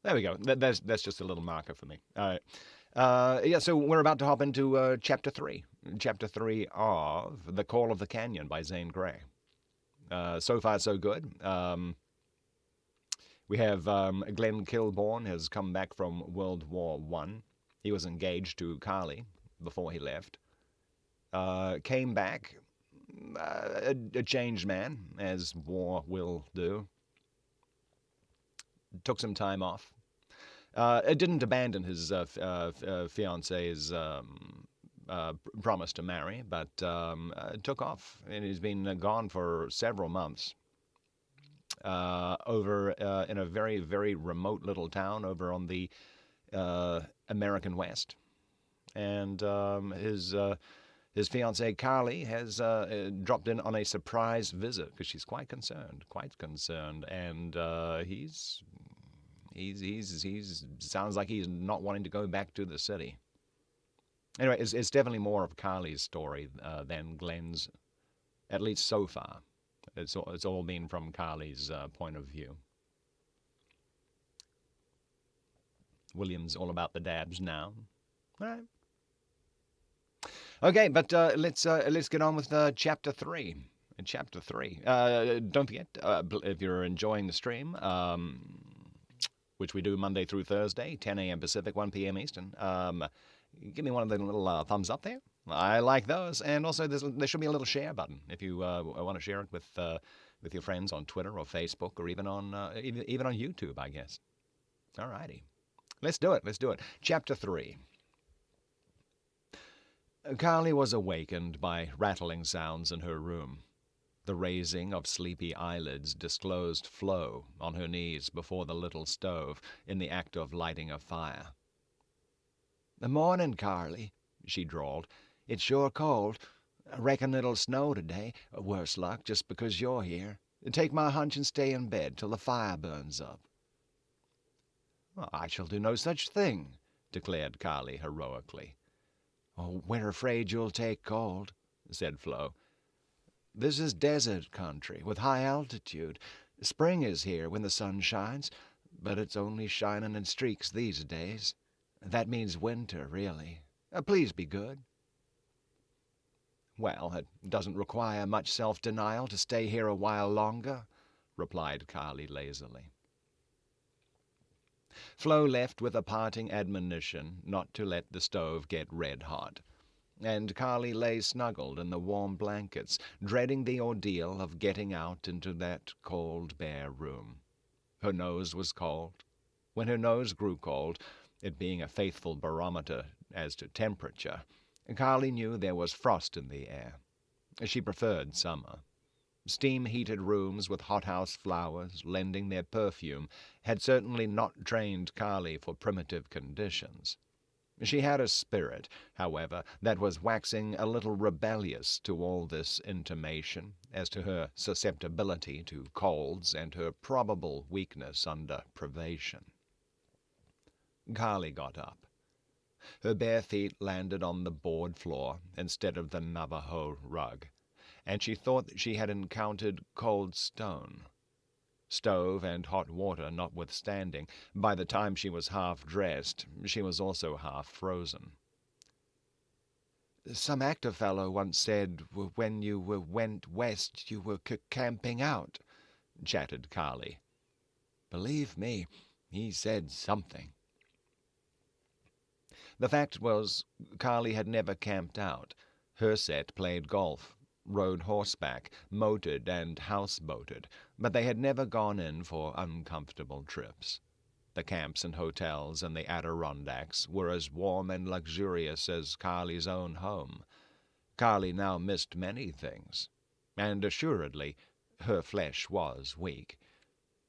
There we go. That's just a little marker for me. All right. Yeah, so we're about to hop into Chapter 3. Chapter 3 of The Call of the Canyon by Zane Grey. So far, so good. We have Glenn Kilbourne has come back from World War I. He was engaged to Carly before he left. Came back a changed man, as war will do. Took some time off. Didn't abandon his fiance's promise to marry, but took off, and he's been gone for several months. Over in a very, very remote little town over on the American West. And his fiancée Carly has dropped in on a surprise visit because she's quite concerned, and he's sounds like he's not wanting to go back to the city. Anyway, it's definitely more of Carly's story than Glenn's, at least so far. It's all been from Carly's point of view. William's all about the dabs now. All right. Okay, but let's get on with Chapter 3. Chapter 3. Don't forget, if you're enjoying the stream, which we do Monday through Thursday, 10 a.m. Pacific, 1 p.m. Eastern, give me one of the little thumbs up there. I like those, and also there should be a little share button if you want to share it with your friends on Twitter or Facebook or even on YouTube, I guess. All righty, let's do it. Chapter 3. Carly was awakened by rattling sounds in her room. The raising of sleepy eyelids disclosed Flo on her knees before the little stove in the act of lighting a fire. "Morning, Carly," she drawled. "It's sure cold. I reckon it'll snow today, worse luck, just because you're here. Take my hunch and stay in bed till the fire burns up." "I shall do no such thing," declared Carly heroically. "Oh, we're afraid you'll take cold," said Flo. "This is desert country with high altitude. Spring is here when the sun shines, but it's only shining in streaks these days. That means winter, really. Please be good." "Well, it doesn't require much self-denial to stay here a while longer," replied Carly lazily. Flo left with a parting admonition not to let the stove get red hot, and Carly lay snuggled in the warm blankets, dreading the ordeal of getting out into that cold, bare room. Her nose was cold. When her nose grew cold, it being a faithful barometer as to temperature, Carly knew there was frost in the air. She preferred summer. Steam-heated rooms with hothouse flowers lending their perfume had certainly not trained Carly for primitive conditions. She had a spirit, however, that was waxing a little rebellious to all this intimation as to her susceptibility to colds and her probable weakness under privation. Carly got up. Her bare feet landed on the board floor instead of the Navajo rug, and she thought that she had encountered cold stone. Stove and hot water notwithstanding, by the time she was half dressed, she was also half frozen. "Some actor fellow once said when you went west you were camping out," chatted Carly. "Believe me, he said something." The fact was, Carly had never camped out. Her set played golf, rode horseback, motored and houseboated, but they had never gone in for uncomfortable trips. The camps and hotels in the Adirondacks were as warm and luxurious as Carly's own home. Carly now missed many things, and assuredly her flesh was weak.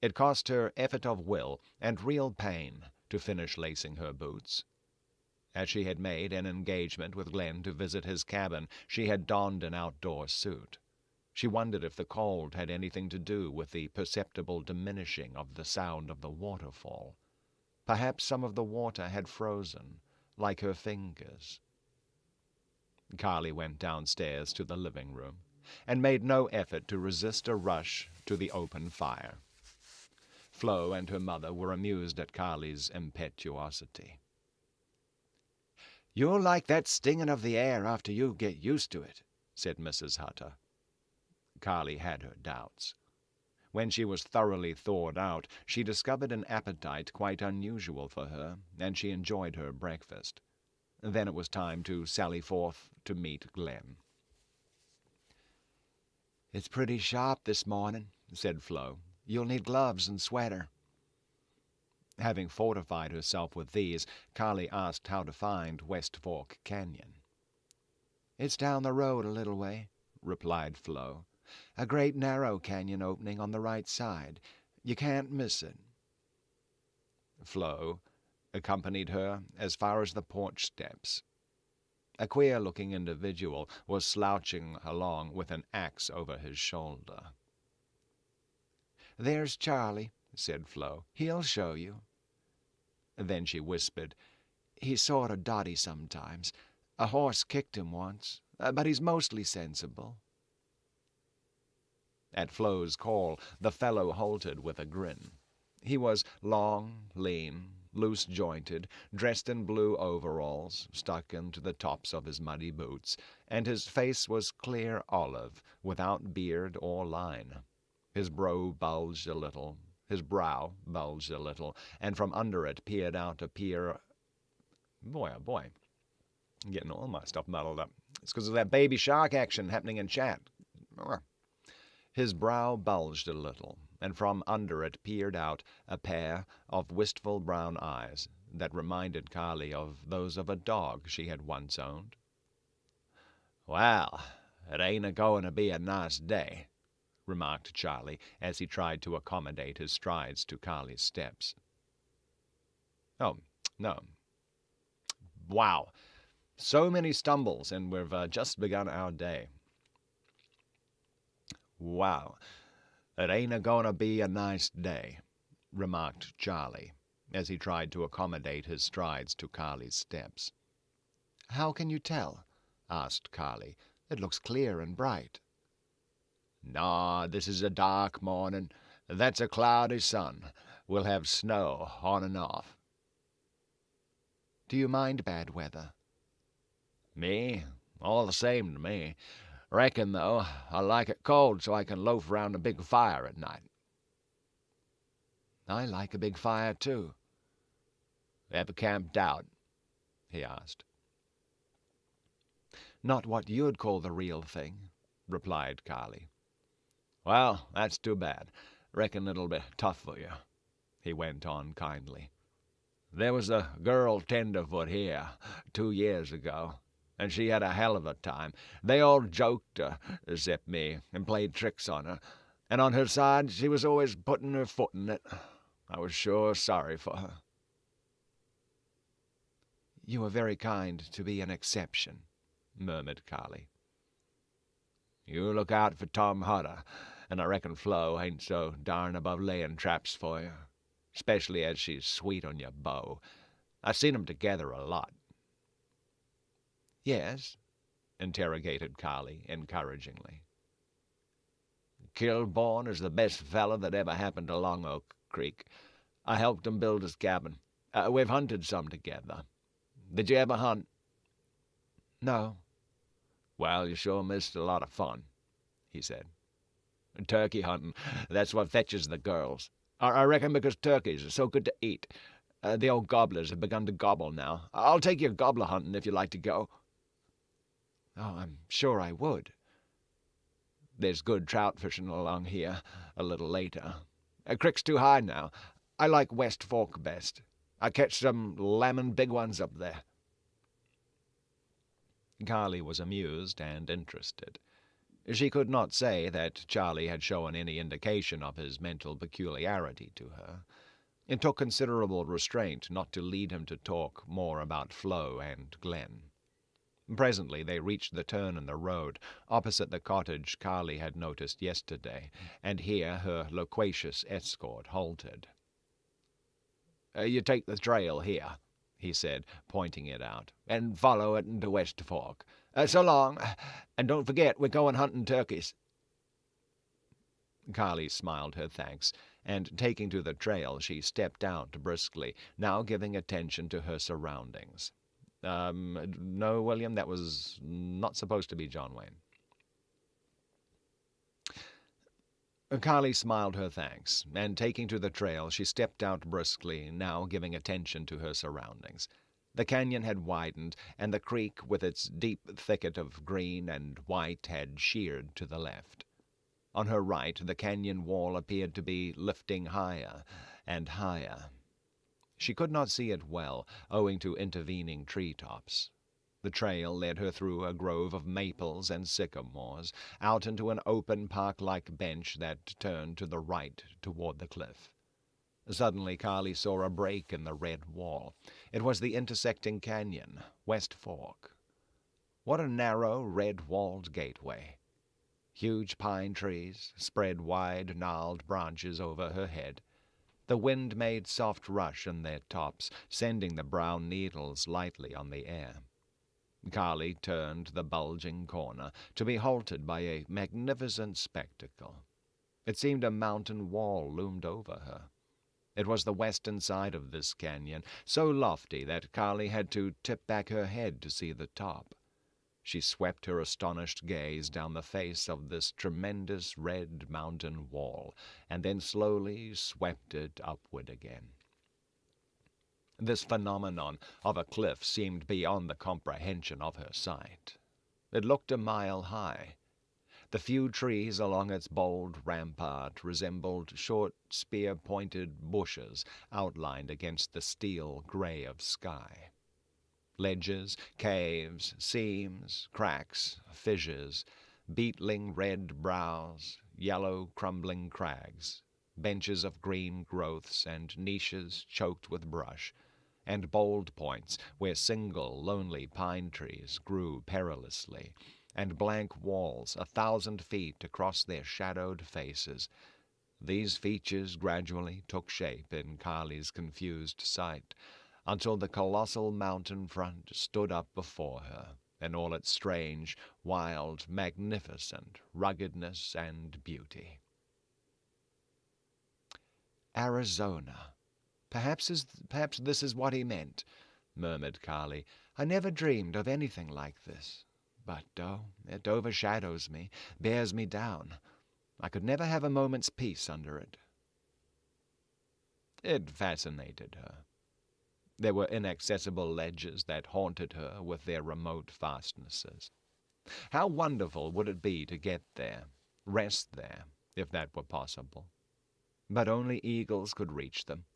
It cost her effort of will and real pain to finish lacing her boots. As she had made an engagement with Glenn to visit his cabin, she had donned an outdoor suit. She wondered if the cold had anything to do with the perceptible diminishing of the sound of the waterfall. Perhaps some of the water had frozen, like her fingers. Carly went downstairs to the living room, and made no effort to resist a rush to the open fire. Flo and her mother were amused at Carly's impetuosity. "You'll like that stinging of the air after you get used to it," said Mrs. Hutter. Carly had her doubts. When she was thoroughly thawed out, she discovered an appetite quite unusual for her, and she enjoyed her breakfast. Then it was time to sally forth to meet Glenn. "It's pretty sharp this morning," said Flo. "You'll need gloves and sweater." Having fortified herself with these, Carly asked how to find West Fork Canyon. "It's down the road a little way," replied Flo. "A great narrow canyon opening on the right side. You can't miss it." Flo accompanied her as far as the porch steps. A queer-looking individual was slouching along with an axe over his shoulder. "There's Charlie," said Flo. "He'll show you." Then she whispered, "He's sort of dotty sometimes. A horse kicked him once, but he's mostly sensible." At Flo's call, the fellow halted with a grin. He was long, lean, loose-jointed, dressed in blue overalls, stuck into the tops of his muddy boots, and his face was clear olive, without beard or line. His brow bulged a little, and from under it peered out a pair... Boy, oh boy, I'm getting all my stuff muddled up. It's because of that baby shark action happening in chat. His brow bulged a little, and from under it peered out a pair of wistful brown eyes that reminded Carly of those of a dog she had once owned. "Well, it ain't a-going to be a nice day," remarked Charlie as he tried to accommodate his strides to Carly's steps. "Oh, no. Wow. So many stumbles, and we've just begun our day." "Wow, it ain't a-going to be a nice day," remarked Charlie, as he tried to accommodate his strides to Carly's steps. "How can you tell?" asked Carly. "It looks clear and bright." "Nah, this is a dark morning. That's a cloudy sun. We'll have snow on and off." "Do you mind bad weather?" "Me? All the same to me. Reckon, though, I like it cold so I can loaf round a big fire at night." "I like a big fire, too." "Ever camped out?" he asked. "Not what you'd call the real thing," replied Carly. "Well, that's too bad. Reckon it'll be tough for you," he went on kindly. "There was a girl tenderfoot here 2 years ago, and she had a hell of a time. They all joked her, except me, and played tricks on her, and on her side she was always putting her foot in it. I was sure sorry for her." "You were very kind to be an exception," murmured Carly. "You look out for Tom Hutter, and I reckon Flo ain't so darn above laying traps for you, especially as she's sweet on your beau. I seen 'em together a lot." "Yes?" interrogated Carly encouragingly. "Kilbourne is the best feller that ever happened to Long Oak Creek. I helped him build his cabin. We've hunted some together. Did you ever hunt?" "No." "Well, you sure missed a lot of fun," he said. "Turkey hunting, that's what fetches the girls. I reckon because turkeys are so good to eat. The old gobblers have begun to gobble now. I'll take you gobbler hunting if you'd like to go." "Oh, I'm sure I would." "There's good trout fishing along here a little later. Creek's too high now. I like West Fork best. I catch some lemon big ones up there." Carly was amused and interested. She could not say that Charlie had shown any indication of his mental peculiarity to her. It took considerable restraint not to lead him to talk more about Flo and Glenn. Presently they reached the turn in the road, opposite the cottage Carly had noticed yesterday, and here her loquacious escort halted. "You take the trail here," he said, pointing it out, "and follow it into West Fork. So long, and don't forget we're going hunting turkeys." Carly smiled her thanks, and taking to the trail she stepped out briskly, now giving attention to her surroundings. No, William, that was not supposed to be John Wayne. Carly smiled her thanks, and taking to the trail she stepped out briskly, now giving attention to her surroundings. The canyon had widened, and the creek with its deep thicket of green and white had sheered to the left. On her right the canyon wall appeared to be lifting higher and higher. She could not see it well, owing to intervening tree-tops. The trail led her through a grove of maples and sycamores, out into an open park-like bench that turned to the right toward the cliff. Suddenly Carly saw a break in the red wall. It was the intersecting canyon, West Fork. What a narrow, red-walled gateway! Huge pine trees spread wide, gnarled branches over her head. The wind made soft rush in their tops, sending the brown needles lightly on the air. Carly turned the bulging corner, to be halted by a magnificent spectacle. It seemed a mountain wall loomed over her. It was the western side of this canyon, so lofty that Carly had to tip back her head to see the top. She swept her astonished gaze down the face of this tremendous red mountain wall, and then slowly swept it upward again. This phenomenon of a cliff seemed beyond the comprehension of her sight. It looked a mile high. The few trees along its bold rampart resembled short, spear-pointed bushes outlined against the steel gray of sky. Ledges, caves, seams, cracks, fissures, beetling red brows, yellow crumbling crags, benches of green growths and niches choked with brush, and bold points where single lonely pine trees grew perilously, and blank walls 1,000 feet across their shadowed faces. These features gradually took shape in Carly's confused sight, until the colossal mountain front stood up before her in all its strange, wild, magnificent ruggedness and beauty. Arizona. Perhaps this is what he meant, murmured Carly. I never dreamed of anything like this. But, it overshadows me, bears me down. I could never have a moment's peace under it. It fascinated her. There were inaccessible ledges that haunted her with their remote fastnesses. How wonderful would it be to get there, rest there, if that were possible. But only eagles could reach them.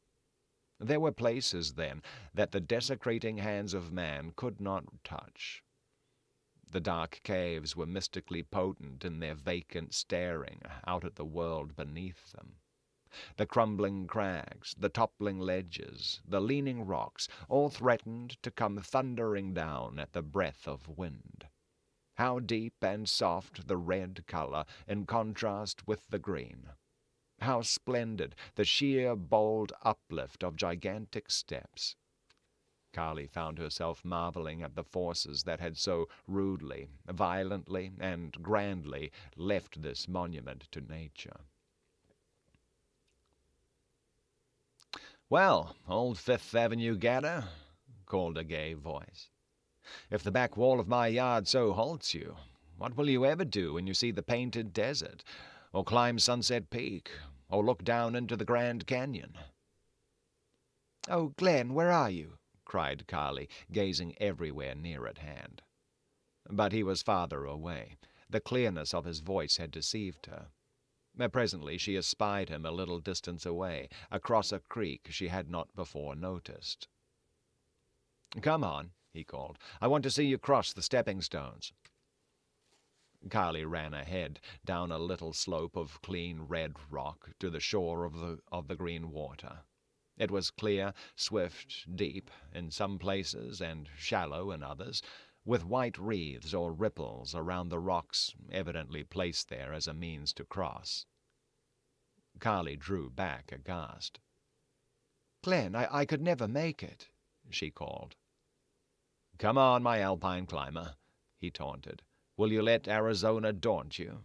There were places, then, that the desecrating hands of man could not touch. The dark caves were mystically potent in their vacant staring out at the world beneath them. The crumbling crags, the toppling ledges, the leaning rocks, all threatened to come thundering down at the breath of wind. How deep and soft the red color in contrast with the green. How splendid the sheer, bold uplift of gigantic steps. Carly found herself marveling at the forces that had so rudely, violently, and grandly left this monument to nature. "Well, old Fifth Avenue gatter," called a gay voice, "if the back wall of my yard so halts you, what will you ever do when you see the Painted Desert, or climb Sunset Peak, or look down into the Grand Canyon?" "Oh, Glenn, where are you?" cried Carly, gazing everywhere near at hand. But he was farther away. The clearness of his voice had deceived her. Presently she espied him a little distance away, across a creek she had not before noticed. "Come on," he called. "I want to see you cross the stepping stones." Carly ran ahead, down a little slope of clean red rock to the shore of the green water. It was clear, swift, deep in some places, and shallow in others, with white wreaths or ripples around the rocks evidently placed there as a means to cross. Carly drew back aghast. "Glenn, I could never make it," she called. "Come on, my alpine climber," he taunted. "Will you let Arizona daunt you?"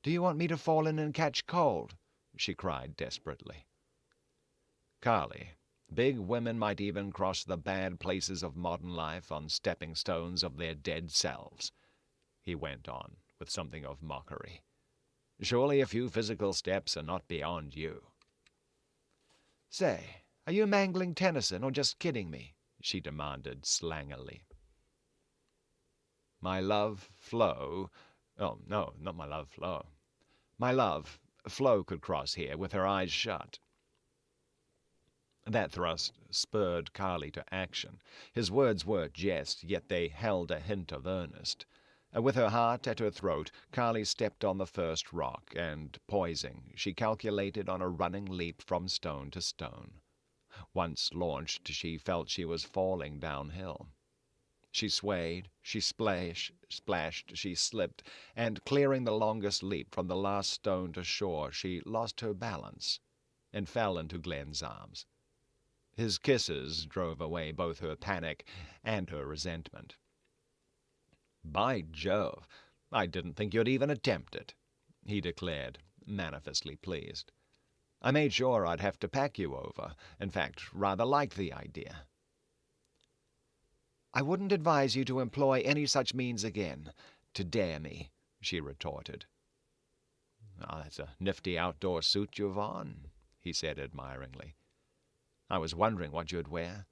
"Do you want me to fall in and catch cold?" she cried desperately. Carly, big women might even cross the bad places of modern life on stepping stones of their dead selves, he went on with something of mockery. Surely a few physical steps are not beyond you. Say, are you mangling Tennyson or just kidding me? She demanded slangily. My love, Flo... Oh, no, not my love, Flo. My love, Flo could cross here with her eyes shut. That thrust spurred Carly to action. His words were jest, yet they held a hint of earnest. With her heart at her throat, Carly stepped on the first rock, and, poising, she calculated on a running leap from stone to stone. Once launched, she felt she was falling downhill. She swayed, she splashed, she slipped, and clearing the longest leap from the last stone to shore, she lost her balance and fell into Glenn's arms. His kisses drove away both her panic and her resentment. "By Jove, I didn't think you'd even attempt it," he declared, manifestly pleased. "I made sure I'd have to pack you over. In fact, rather liked the idea." "I wouldn't advise you to employ any such means again, to dare me," she retorted. "That's a nifty outdoor suit you've on," he said admiringly. "I was wondering what you'd wear.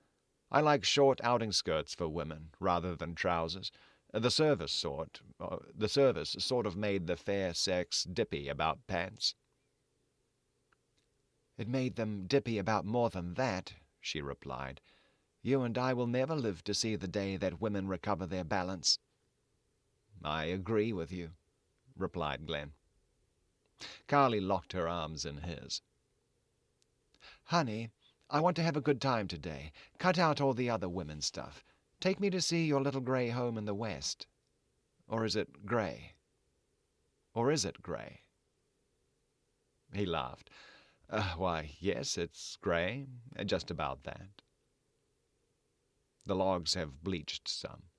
I like short outing skirts for women, rather than trousers. The service sort of made the fair sex dippy about pants." "It made them dippy about more than that," she replied. "You and I will never live to see the day that women recover their balance." "I agree with you," replied Glenn. Carly locked her arms in his. "Honey, I want to have a good time today. Cut out all the other women stuff. Take me to see your little gray home in the West. Or is it gray? Or is it gray?" He laughed. "Why, yes, it's gray, just about that. The logs have bleached some."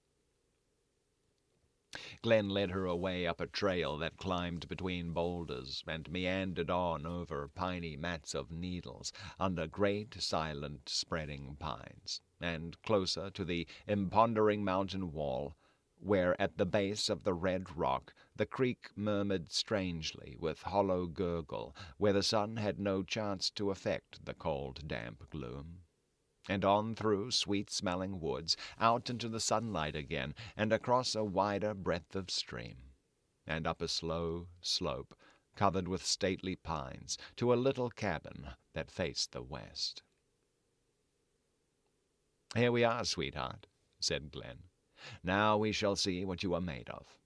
Glenn led her away up a trail that climbed between boulders and meandered on over piney mats of needles under great, silent, spreading pines, and closer to the impondering mountain wall, where at the base of the red rock the creek murmured strangely with hollow gurgle, where the sun had no chance to affect the cold, damp gloom. And on through sweet-smelling woods, out into the sunlight again, and across a wider breadth of stream, and up a slow slope covered with stately pines, to a little cabin that faced the west. "Here we are, sweetheart," said Glenn. "Now we shall see what you are made of."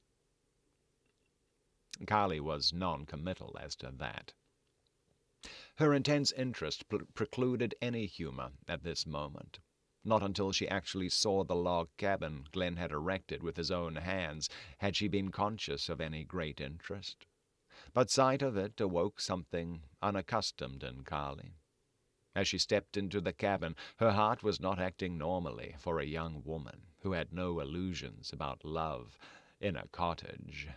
Carly was non-committal as to that. Her intense interest precluded any humor at this moment. Not until she actually saw the log cabin Glenn had erected with his own hands had she been conscious of any great interest. But sight of it awoke something unaccustomed in Carly. As she stepped into the cabin, her heart was not acting normally for a young woman who had no illusions about love in a cottage.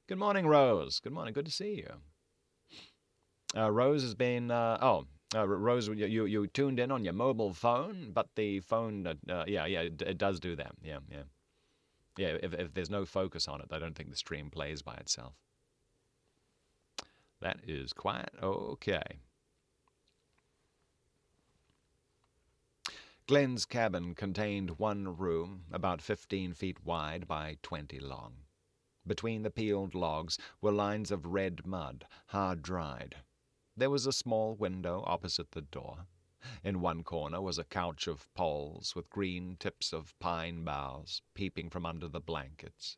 "Good morning, Rose. Good morning. Good to see you." Rose has been, Rose, you tuned in on your mobile phone, but the phone, it does do that. Yeah. If there's no focus on it, I don't think the stream plays by itself. That is quite okay. Glenn's cabin contained one room about 15 feet wide by 20 long. Between the peeled logs were lines of red mud, hard-dried. There was a small window opposite the door. In one corner was a couch of poles with green tips of pine boughs peeping from under the blankets.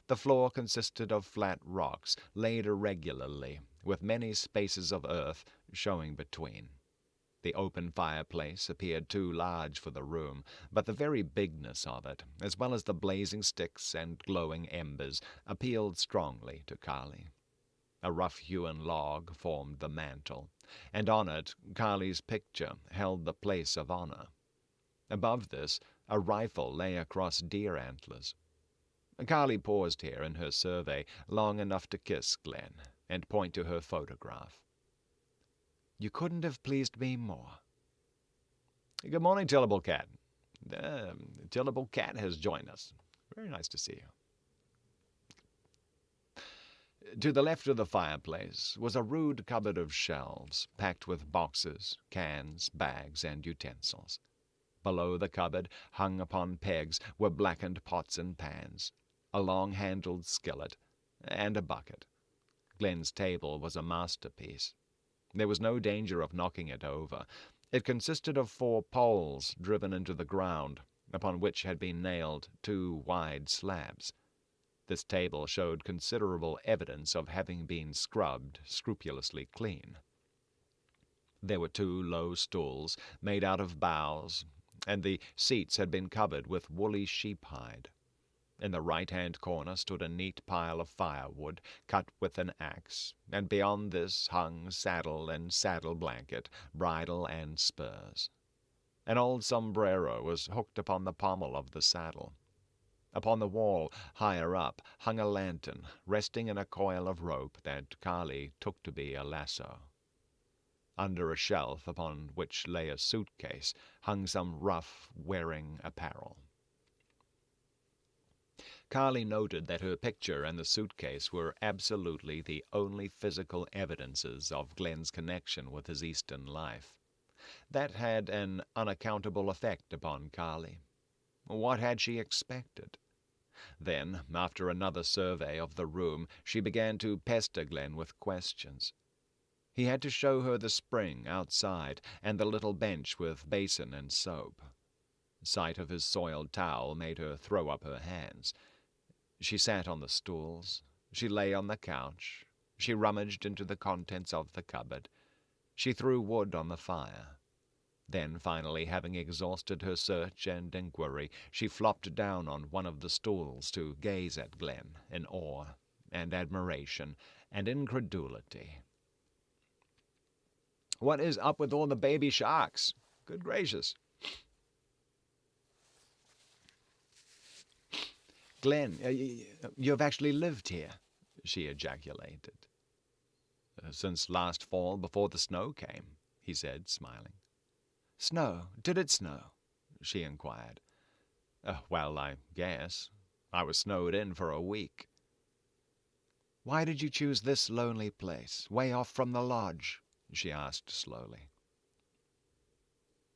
The floor consisted of flat rocks laid irregularly, with many spaces of earth showing between. The open fireplace appeared too large for the room, but the very bigness of it, as well as the blazing sticks and glowing embers, appealed strongly to Carly. A rough-hewn log formed the mantel, and on it Carly's picture held the place of honor. Above this, a rifle lay across deer antlers. Carly paused here in her survey long enough to kiss Glenn, and point to her photograph. "You couldn't have pleased me more." "Good morning, Tillable Cat. Tillable Cat has joined us. Very nice to see you." To the left of the fireplace was a rude cupboard of shelves, packed with boxes, cans, bags, and utensils. Below the cupboard, hung upon pegs, were blackened pots and pans, a long-handled skillet, and a bucket. Glenn's table was a masterpiece. There was no danger of knocking it over. It consisted of 4 poles driven into the ground, upon which had been nailed 2 wide slabs. This table showed considerable evidence of having been scrubbed scrupulously clean. There were 2 low stools made out of boughs, and the seats had been covered with woolly sheep hide. In the right-hand corner stood a neat pile of firewood, cut with an axe, and beyond this hung saddle and saddle blanket, bridle and spurs. An old sombrero was hooked upon the pommel of the saddle. Upon the wall, higher up, hung a lantern, resting in a coil of rope that Carly took to be a lasso. Under a shelf, upon which lay a suitcase, hung some rough, wearing apparel. Carly noted that her picture and the suitcase were absolutely the only physical evidences of Glenn's connection with his Eastern life. That had an unaccountable effect upon Carly. What had she expected? Then, after another survey of the room, she began to pester Glenn with questions. He had to show her the spring outside and the little bench with basin and soap. Sight of his soiled towel made her throw up her hands. She sat on the stools. She lay on the couch. She rummaged into the contents of the cupboard. She threw wood on the fire. Then, finally, having exhausted her search and inquiry, she flopped down on one of the stools to gaze at Glenn in awe and admiration and incredulity. "What is up with all the baby sharks? Good gracious." "Glenn, you've actually lived here," she ejaculated. "Since last fall, before the snow came," he said, smiling. "Snow? Did it snow?" she inquired. Well, I guess. I was snowed in for a week." "Why did you choose this lonely place, way off from the lodge?" she asked slowly.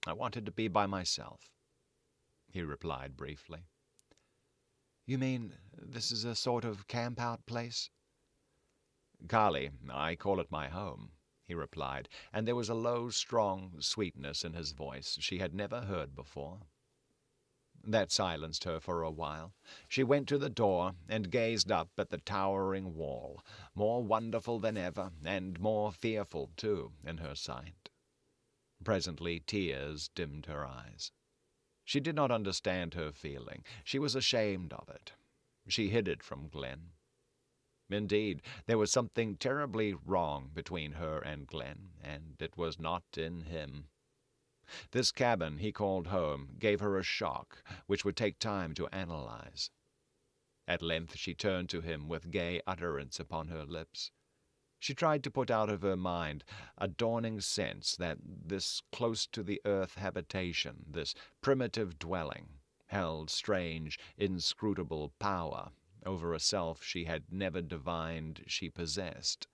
"I wanted to be by myself," he replied briefly. "You mean this is a sort of camp-out place?" "Carly, I call it my home," he replied, and there was a low, strong sweetness in his voice she had never heard before. That silenced her for a while. She went to the door and gazed up at the towering wall, more wonderful than ever, and more fearful, too, in her sight. Presently tears dimmed her eyes. She did not understand her feeling. She was ashamed of it. She hid it from Glenn. Indeed, there was something terribly wrong between her and Glenn, and it was not in him. This cabin he called home gave her a shock which would take time to analyze. At length she turned to him with gay utterance upon her lips. She tried to put out of her mind a dawning sense that this close-to-the-earth habitation, this primitive dwelling, held strange, inscrutable power over a self she had never divined she possessed.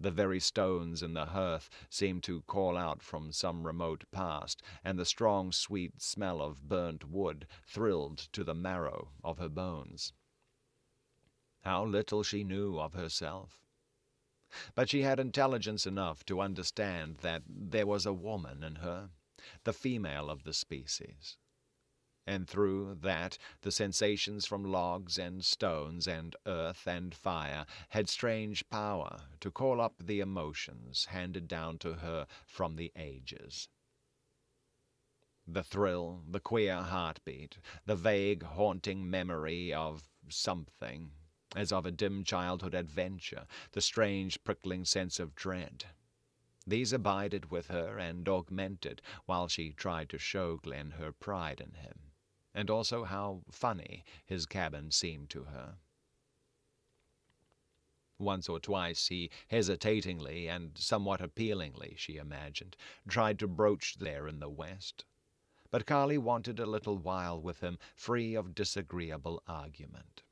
The very stones in the hearth seemed to call out from some remote past, and the strong, sweet smell of burnt wood thrilled to the marrow of her bones. How little she knew of herself! But she had intelligence enough to understand that there was a woman in her, the female of the species. And through that the sensations from logs and stones and earth and fire had strange power to call up the emotions handed down to her from the ages. The thrill, the queer heartbeat, the vague, haunting memory of something, as of a dim childhood adventure, the strange, prickling sense of dread. These abided with her and augmented while she tried to show Glenn her pride in him, and also how funny his cabin seemed to her. Once or twice he hesitatingly and somewhat appealingly, she imagined, tried to broach there in the west. But Carly wanted a little while with him, free of disagreeable argument.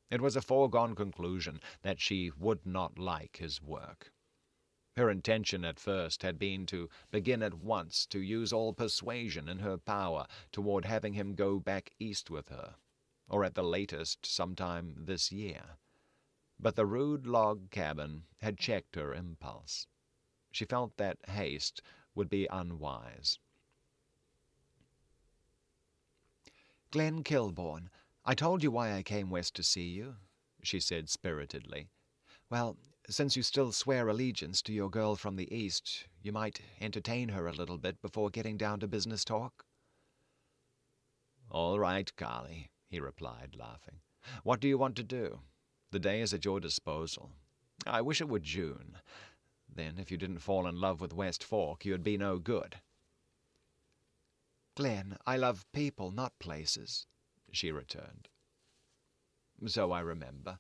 It was a foregone conclusion that she would not like his work. Her intention at first had been to begin at once to use all persuasion in her power toward having him go back east with her, or at the latest sometime this year. But the rude log cabin had checked her impulse. She felt that haste would be unwise. "Glenn Kilbourne, I told you why I came west to see you," she said spiritedly. "Well, since you still swear allegiance to your girl from the East, you might entertain her a little bit before getting down to business talk." "All right, Carly," he replied, laughing. "What do you want to do? The day is at your disposal. I wish it were June. Then, if you didn't fall in love with West Fork, you'd be no good." "Glenn, I love people, not places," she returned. "So I remember.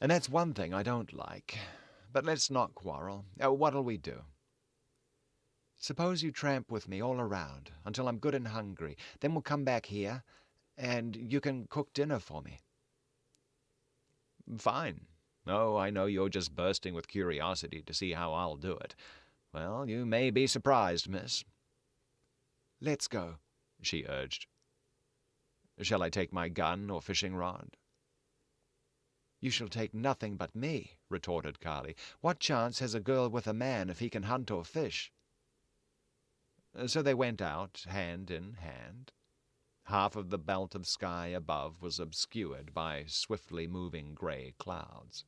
And that's one thing I don't like. But let's not quarrel. What'll we do?" "Suppose you tramp with me all around until I'm good and hungry. Then we'll come back here, and you can cook dinner for me." "Fine. Oh, I know you're just bursting with curiosity to see how I'll do it. Well, you may be surprised, miss." "Let's go," she urged. "Shall I take my gun or fishing rod?" "You shall take nothing but me," retorted Carly. "What chance has a girl with a man if he can hunt or fish?" So they went out, hand in hand. Half of the belt of sky above was obscured by swiftly moving gray clouds.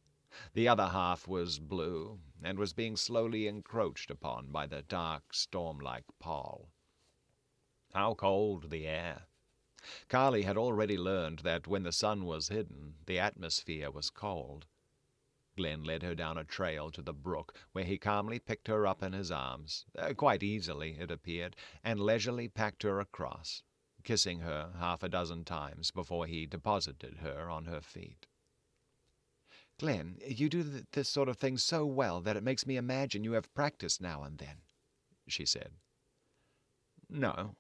The other half was blue, and was being slowly encroached upon by the dark, storm-like pall. How cold the air! Carly had already learned that when the sun was hidden, the atmosphere was cold. Glenn led her down a trail to the brook, where he calmly picked her up in his arms, quite easily, it appeared, and leisurely packed her across, kissing her half a dozen times before he deposited her on her feet. "Glenn, you do this sort of thing so well that it makes me imagine you have practice now and then," she said. "No.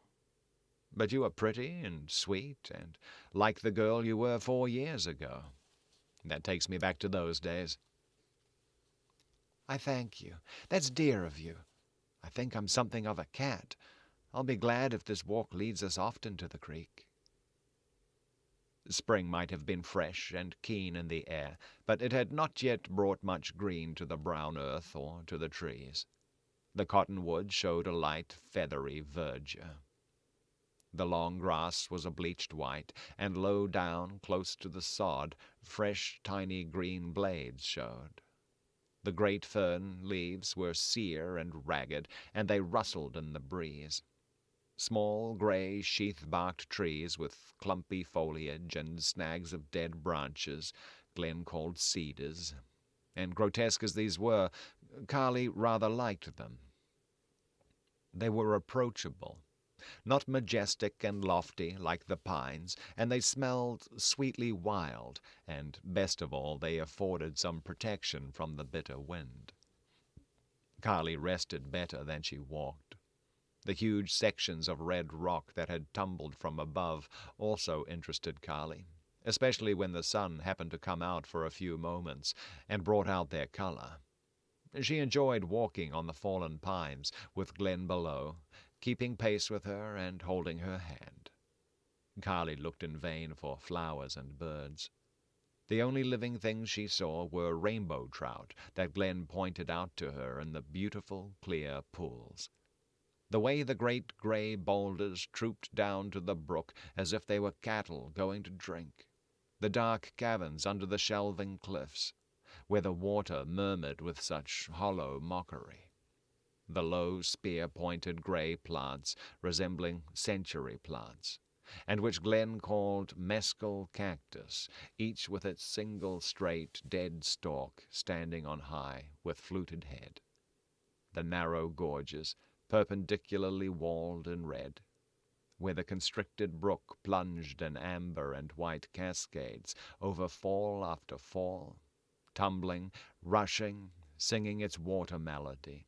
But you are pretty and sweet and like the girl you were 4 years ago. That takes me back to those days." "I thank you. That's dear of you. I think I'm something of a cat. I'll be glad if this walk leads us often to the creek." Spring might have been fresh and keen in the air, but it had not yet brought much green to the brown earth or to the trees. The cottonwood showed a light, feathery verdure. The long grass was a bleached white, and low down, close to the sod, fresh, tiny green blades showed. The great fern leaves were sere and ragged, and they rustled in the breeze. Small, gray, sheath-barked trees with clumpy foliage and snags of dead branches, Glenn called cedars, and grotesque as these were, Carly rather liked them. They were approachable, not majestic and lofty like the pines, and they smelled sweetly wild, and, best of all, they afforded some protection from the bitter wind. Carly rested better than she walked. The huge sections of red rock that had tumbled from above also interested Carly, especially when the sun happened to come out for a few moments and brought out their color. She enjoyed walking on the fallen pines with Glenn below, keeping pace with her and holding her hand. Carly looked in vain for flowers and birds. The only living things she saw were rainbow trout that Glenn pointed out to her in the beautiful, clear pools. The way the great gray boulders trooped down to the brook as if they were cattle going to drink. The dark caverns under the shelving cliffs, where the water murmured with such hollow mockery. The low, spear-pointed gray plants resembling century plants, and which Glenn called mescal cactus, each with its single straight, dead stalk standing on high with fluted head. The narrow gorges, perpendicularly walled in red, where the constricted brook plunged in amber and white cascades over fall after fall, tumbling, rushing, singing its water melody.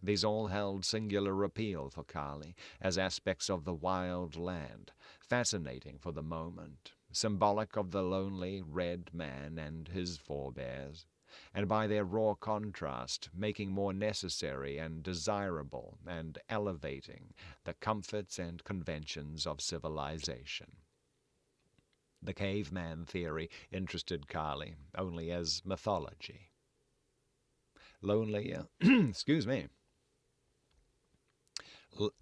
These all held singular appeal for Carly as aspects of the wild land, fascinating for the moment, symbolic of the lonely red man and his forebears, and by their raw contrast making more necessary and desirable and elevating the comforts and conventions of civilization. The caveman theory interested Carly only as mythology. Lonely, excuse me.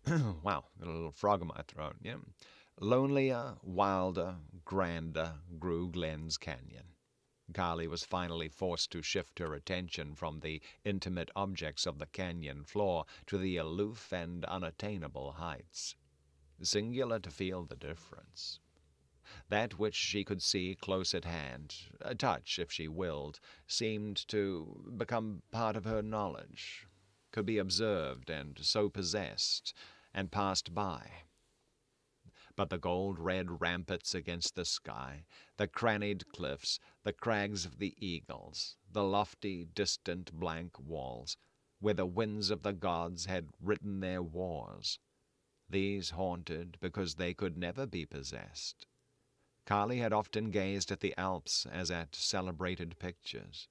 Wow, got a little frog in my throat, yeah. Lonelier, wilder, grander grew Glenn's canyon. Carly was finally forced to shift her attention from the intimate objects of the canyon floor to the aloof and unattainable heights. Singular to feel the difference. That which she could see close at hand, touch if she willed, seemed to become part of her knowledge, could be observed and so possessed, and passed by. But the gold-red ramparts against the sky, the crannied cliffs, the crags of the eagles, the lofty, distant, blank walls, where the winds of the gods had written their wars, these haunted because they could never be possessed. Carly had often gazed at the Alps as at celebrated pictures.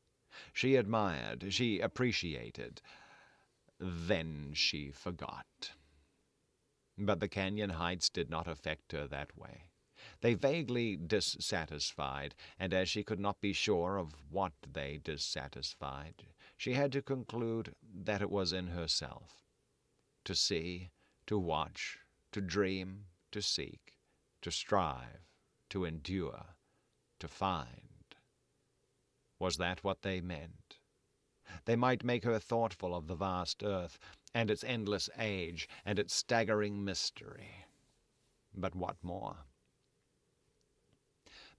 She admired, she appreciated, then she forgot. But the canyon heights did not affect her that way. They vaguely dissatisfied, and as she could not be sure of what they dissatisfied, she had to conclude that it was in herself. To see, to watch, to dream, to seek, to strive, to endure, to find. Was that what they meant? They might make her thoughtful of the vast earth, and its endless age, and its staggering mystery. But what more?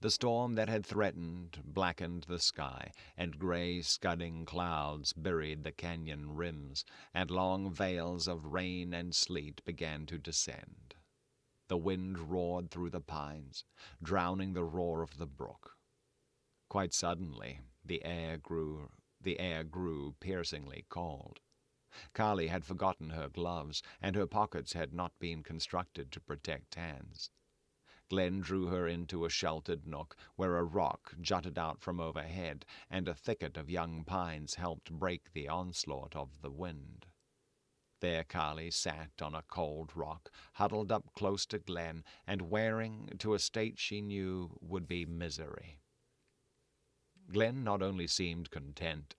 The storm that had threatened blackened the sky, and gray scudding clouds buried the canyon rims, and long veils of rain and sleet began to descend. The wind roared through the pines, drowning the roar of the brook. Quite suddenly, the air grew piercingly cold. Carly had forgotten her gloves, and her pockets had not been constructed to protect hands. Glenn drew her into a sheltered nook where a rock jutted out from overhead, and a thicket of young pines helped break the onslaught of the wind. There Carly sat on a cold rock, huddled up close to Glenn, and wearing to a state she knew would be misery. Glenn not only seemed content,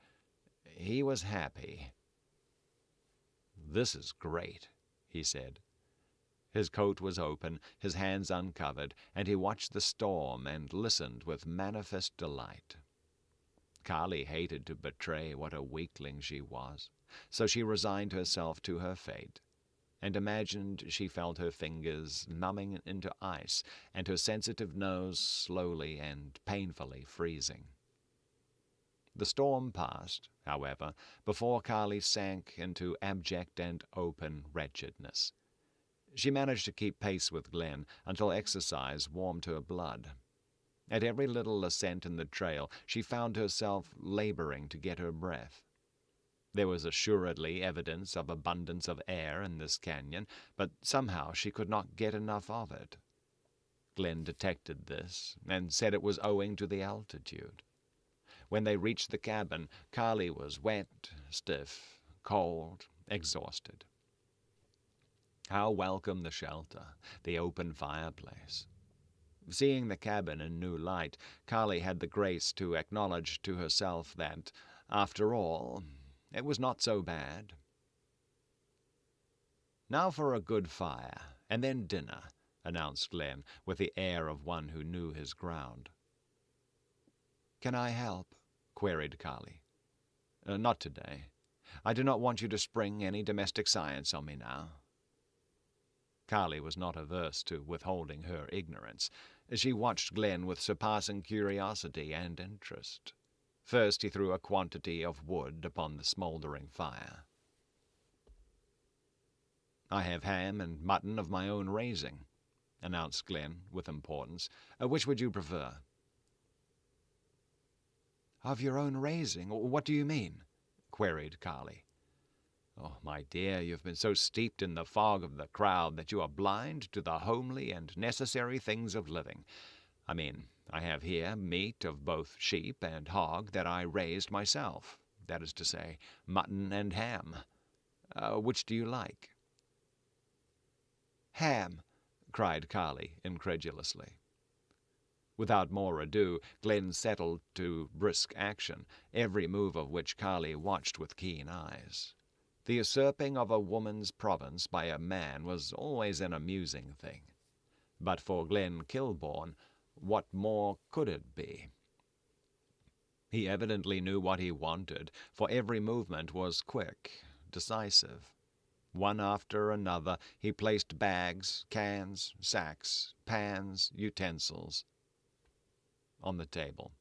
he was happy. "This is great," he said. His coat was open, his hands uncovered, and he watched the storm and listened with manifest delight. Carly hated to betray what a weakling she was, so she resigned herself to her fate, and imagined she felt her fingers numbing into ice and her sensitive nose slowly and painfully freezing. The storm passed, however, before Carly sank into abject and open wretchedness. She managed to keep pace with Glenn until exercise warmed her blood. At every little ascent in the trail, she found herself laboring to get her breath. There was assuredly evidence of abundance of air in this canyon, but somehow she could not get enough of it. Glenn detected this, and said it was owing to the altitude. When they reached the cabin, Carly was wet, stiff, cold, exhausted. How welcome the shelter, the open fireplace. Seeing the cabin in new light, Carly had the grace to acknowledge to herself that, after all, it was not so bad. "Now for a good fire, and then dinner," announced Glenn, with the air of one who knew his ground. "Can I help?" queried Carly. "Not today. I do not want you to spring any domestic science on me now." Carly was not averse to withholding her ignorance. She watched Glenn with surpassing curiosity and interest. First he threw a quantity of wood upon the smouldering fire. "I have ham and mutton of my own raising," announced Glenn with importance. "Which would you prefer?" "Of your own raising? What do you mean?" queried Carly. "Oh, my dear, you've been so steeped in the fog of the crowd that you are blind to the homely and necessary things of living. I mean, I have here meat of both sheep and hog that I raised myself, that is to say, mutton and ham. Which do you like?" "Ham," cried Carly incredulously. Without more ado, Glenn settled to brisk action, every move of which Carly watched with keen eyes. The usurping of a woman's province by a man was always an amusing thing. But for Glenn Kilbourne, what more could it be? He evidently knew what he wanted, for every movement was quick, decisive. One after another he placed bags, cans, sacks, pans, utensils on the table.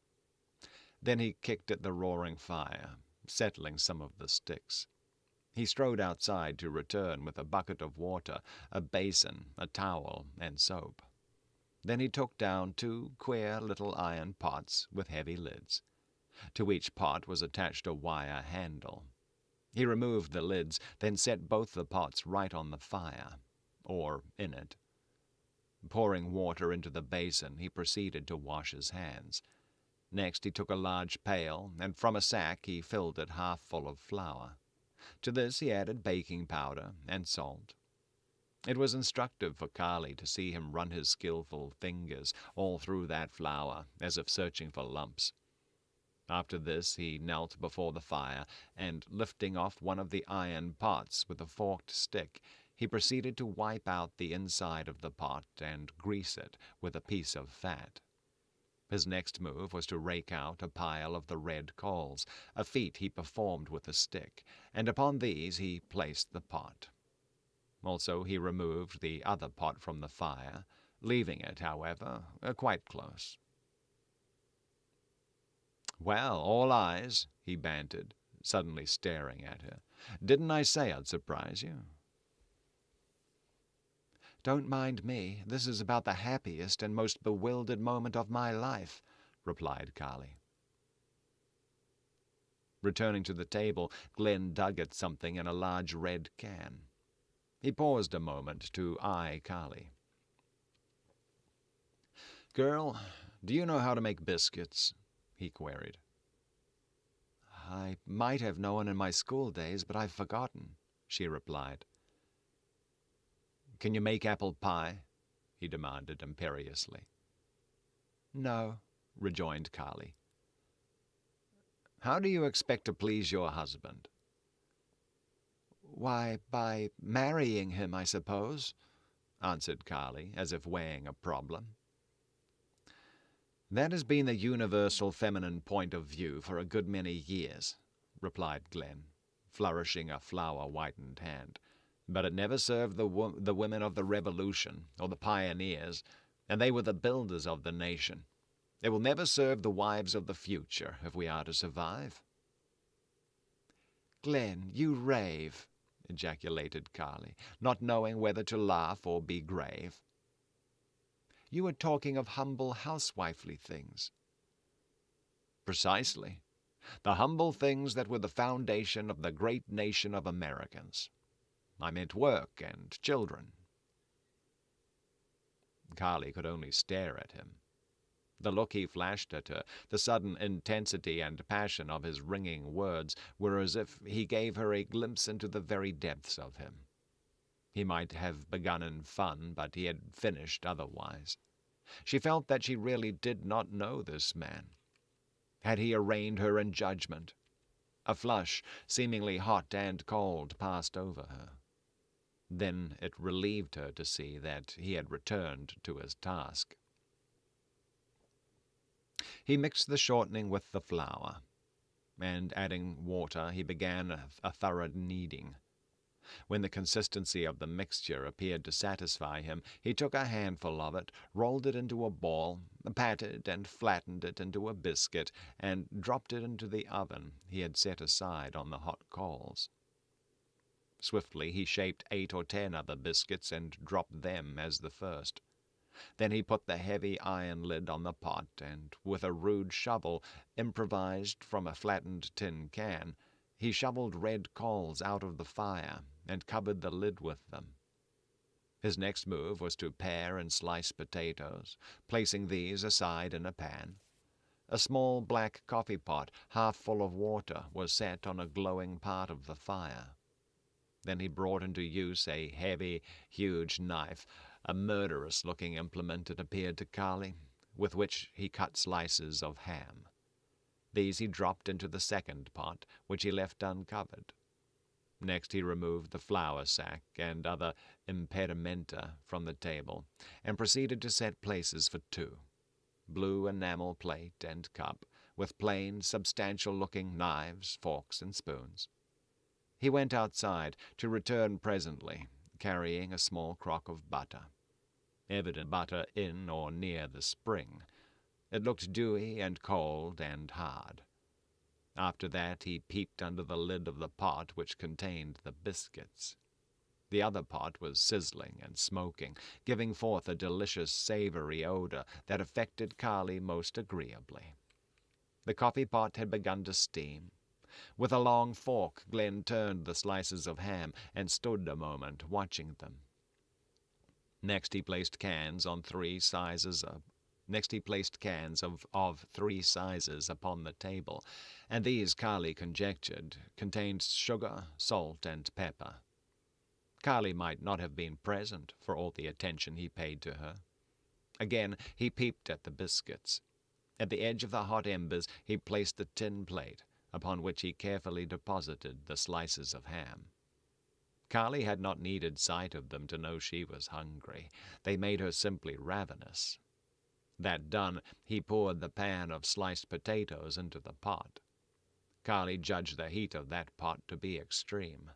Then he kicked at the roaring fire, settling some of the sticks. He strode outside to return with a bucket of water, a basin, a towel, and soap. Then he took down 2 queer little iron pots with heavy lids. To each pot was attached a wire handle. He removed the lids, then set both the pots right on the fire, or in it. Pouring water into the basin, he proceeded to wash his hands. Next he took a large pail, and from a sack he filled it half full of flour. To this he added baking powder and salt. It was instructive for Carly to see him run his skillful fingers all through that flour, as if searching for lumps. After this he knelt before the fire, and lifting off one of the iron pots with a forked stick, he proceeded to wipe out the inside of the pot and grease it with a piece of fat. His next move was to rake out a pile of the red coals, a feat he performed with a stick, and upon these he placed the pot. Also he removed the other pot from the fire, leaving it, however, quite close. "Well, all eyes," he bantered, suddenly staring at her. "Didn't I say I'd surprise you?" "Don't mind me. This is about the happiest and most bewildered moment of my life," replied Carly. Returning to the table, Glenn dug at something in a large red can. He paused a moment to eye Carly. "Girl, do you know how to make biscuits?" he queried. "I might have known in my school days, but I've forgotten," she replied. "Can you make apple pie?" he demanded imperiously. "No," rejoined Carly. "How do you expect to please your husband?" "Why, by marrying him, I suppose," answered Carly, as if weighing a problem. "That has been the universal feminine point of view for a good many years," replied Glenn, flourishing a flour-whitened hand. "But it never served the women of the Revolution or the pioneers, and they were the builders of the nation. It will never serve the wives of the future if we are to survive." "Glenn, you rave," ejaculated Carly, not knowing whether to laugh or be grave. "You were talking of humble housewifely things." "Precisely. The humble things that were the foundation of the great nation of Americans. I meant work and children." Carly could only stare at him. The look he flashed at her, the sudden intensity and passion of his ringing words, were as if he gave her a glimpse into the very depths of him. He might have begun in fun, but he had finished otherwise. She felt that she really did not know this man. Had he arraigned her in judgment? A flush, seemingly hot and cold, passed over her. Then it relieved her to see that he had returned to his task. He mixed the shortening with the flour, and adding water he began a thorough kneading. When the consistency of the mixture appeared to satisfy him, he took a handful of it, rolled it into a ball, patted and flattened it into a biscuit, and dropped it into the oven he had set aside on the hot coals. Swiftly he shaped 8 or 10 other biscuits and dropped them as the first. Then he put the heavy iron lid on the pot, and with a rude shovel, improvised from a flattened tin can, he shoveled red coals out of the fire and covered the lid with them. His next move was to pare and slice potatoes, placing these aside in a pan. A small black coffee pot, half full of water, was set on a glowing part of the fire. Then he brought into use a heavy, huge knife, a murderous-looking implement it appeared to Carly, with which he cut slices of ham. These he dropped into the second pot, which he left uncovered. Next he removed the flour sack and other impedimenta from the table, and proceeded to set places for two. Blue enamel plate and cup, with plain, substantial-looking knives, forks, and spoons. He went outside, to return presently, carrying a small crock of butter. Evident butter in or near the spring. It looked dewy and cold and hard. After that he peeped under the lid of the pot which contained the biscuits. The other pot was sizzling and smoking, giving forth a delicious savoury odour that affected Carly most agreeably. The coffee pot had begun to steam. With a long fork Glenn turned the slices of ham and stood a moment watching them. Next he placed cans of 3 sizes of 3 sizes upon the table, and these, Carly conjectured, contained sugar, salt, and pepper. Carly might not have been present for all the attention he paid to her. Again he peeped at the biscuits. At the edge of the hot embers he placed the tin plate, upon which he carefully deposited the slices of ham. Carly had not needed sight of them to know she was hungry. They made her simply ravenous. That done, he poured the pan of sliced potatoes into the pot. Carly judged the heat of that pot to be extreme.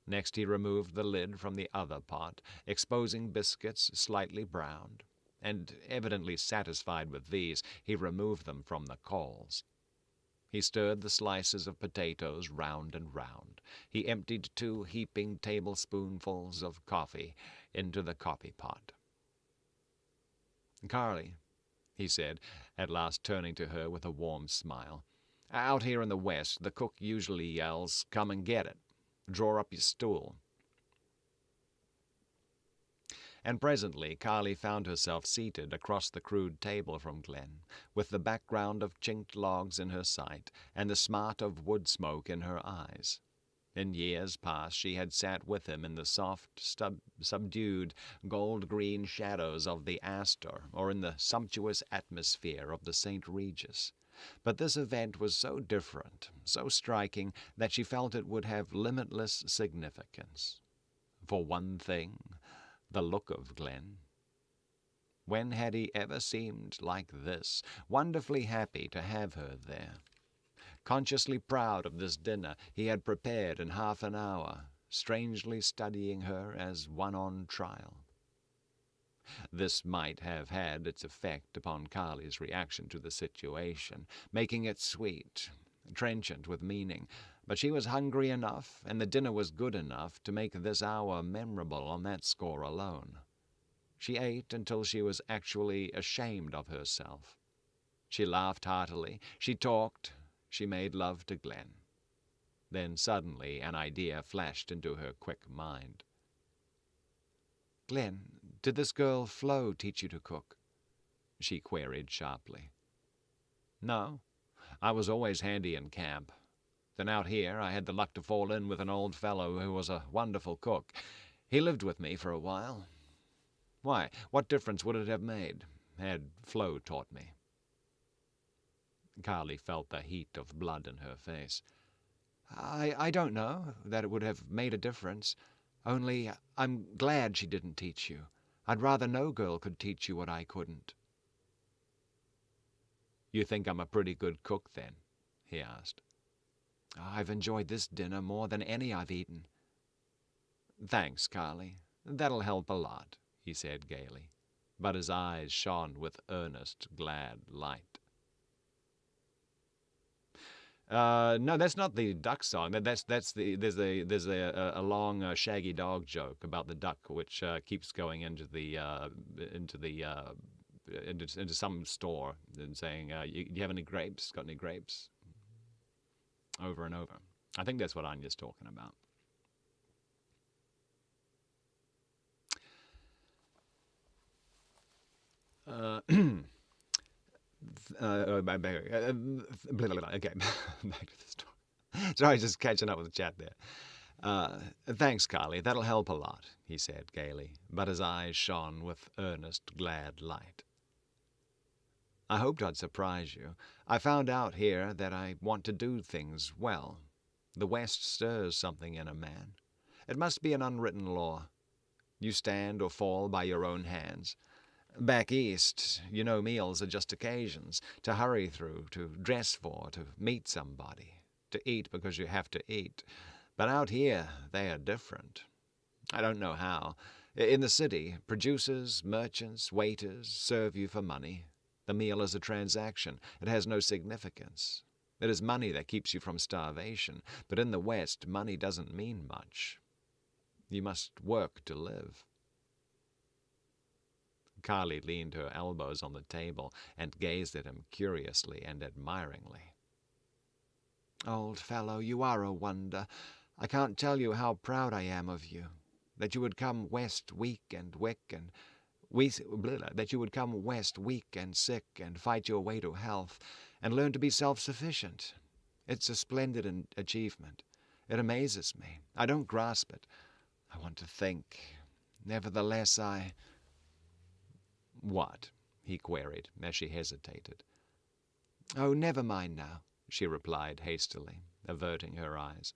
Next he removed the lid from the other pot, exposing biscuits slightly browned, and, evidently satisfied with these, he removed them from the coals. He stirred the slices of potatoes round and round. He emptied 2 heaping tablespoonfuls of coffee into the coffee pot. "Carly," he said, at last turning to her with a warm smile, "out here in the West the cook usually yells, 'Come and get it. Draw up your stool.'" And presently Carly found herself seated across the crude table from Glenn, with the background of chinked logs in her sight and the smart of wood smoke in her eyes. In years past she had sat with him in the soft, subdued, gold-green shadows of the Astor, or in the sumptuous atmosphere of the St. Regis. But this event was so different, so striking, that she felt it would have limitless significance. For one thing, the look of Glenn. When had he ever seemed like this, wonderfully happy to have her there? Consciously proud of this dinner he had prepared in half an hour, strangely studying her as one on trial. This might have had its effect upon Carly's reaction to the situation, making it sweet, trenchant with meaning, but she was hungry enough, and the dinner was good enough, to make this hour memorable on that score alone. She ate until she was actually ashamed of herself. She laughed heartily, she talked, she made love to Glenn. Then suddenly an idea flashed into her quick mind. "Glenn, did this girl Flo teach you to cook?" she queried sharply. "No. I was always handy in camp. Then out here I had the luck to fall in with an old fellow who was a wonderful cook. He lived with me for a while. Why, what difference would it have made, had Flo taught me?" Carly felt the heat of blood in her face. I don't know that it would have made a difference. Only I'm glad she didn't teach you. I'd rather no girl could teach you what I couldn't." "You think I'm a pretty good cook, then?" he asked. "I've enjoyed this dinner more than any I've eaten." "Thanks, Carly. That'll help a lot," he said gaily, but his eyes shone with earnest, glad light. No, that's not the duck song. There's a long shaggy dog joke about the duck which keeps going into some store and saying, "You have any grapes? Got any grapes?" Over and over. I think that's what Anya's talking about. Okay, back to the story. Sorry, just catching up with the chat there. Thanks, Carly. That'll help a lot, he said gaily, but his eyes shone with earnest, glad light. I hoped I'd surprise you. I found out here that I want to do things well. The West stirs something in a man. It must be an unwritten law. You stand or fall by your own hands. Back East, meals are just occasions, to hurry through, to dress for, to meet somebody, to eat because you have to eat. But out here, they are different. I don't know how. In the city, producers, merchants, waiters serve you for money. The meal is a transaction. It has no significance. It is money that keeps you from starvation. But in the West, money doesn't mean much. You must work to live. Carly leaned her elbows on the table and gazed at him curiously and admiringly. Old fellow, you are a wonder. I can't tell you how proud I am of you. That you would come west weak and sick and fight your way to health and learn to be self-sufficient. It's a splendid achievement. It amazes me. I don't grasp it. I want to think. Nevertheless, What? He queried as she hesitated. Oh, never mind now, she replied hastily, averting her eyes.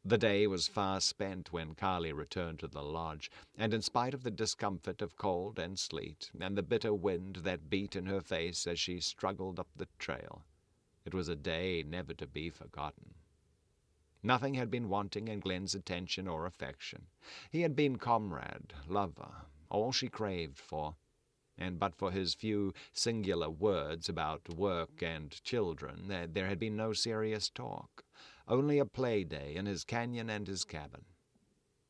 The day was far spent when Carly returned to the lodge, and in spite of the discomfort of cold and sleet, and the bitter wind that beat in her face as she struggled up the trail, it was a day never to be forgotten. Nothing had been wanting in Glenn's attention or affection. He had been comrade, lover, all she craved for, and but for his few singular words about work and children, there had been no serious talk, only a play day in his canyon and his cabin.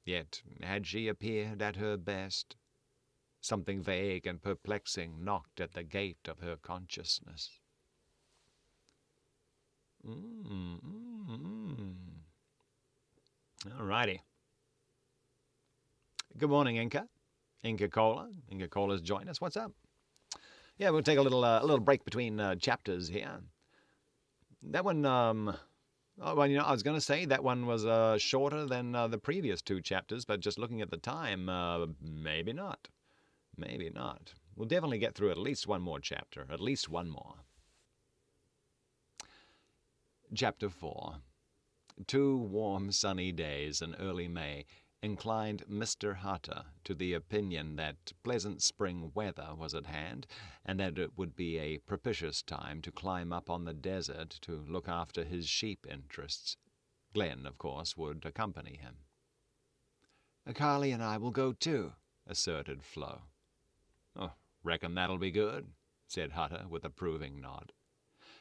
Yet had she appeared at her best? Something vague and perplexing knocked at the gate of her consciousness. All righty. Good morning, Inca. Inca Cola. Inca Cola's joined us. What's up? Yeah, we'll take a little break between chapters here. That one, I was going to say that one was shorter than the previous two chapters, but just looking at the time, maybe not. Maybe not. We'll definitely get through at least one more chapter, at least one more. Chapter 4. 2 warm, sunny days in early May inclined Mr. Hutter to the opinion that pleasant spring weather was at hand, and that it would be a propitious time to climb up on the desert to look after his sheep interests. Glenn, of course, would accompany him. "Carly and I will go too," asserted Flo. "Oh, reckon that'll be good," said Hutter with approving nod.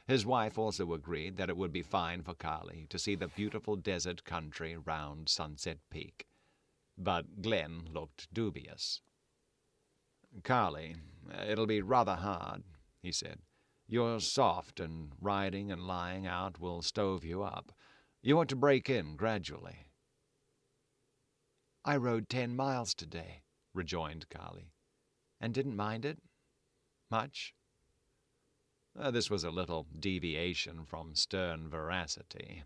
His wife also agreed that it would be fine for Carly to see the beautiful desert country round Sunset Peak. But Glenn looked dubious. "Carly, it'll be rather hard," he said. "You're soft, and riding and lying out will stove you up. You ought to break in gradually." "I rode 10 miles today," rejoined Carly, "and didn't mind it much." This was a little deviation from stern veracity.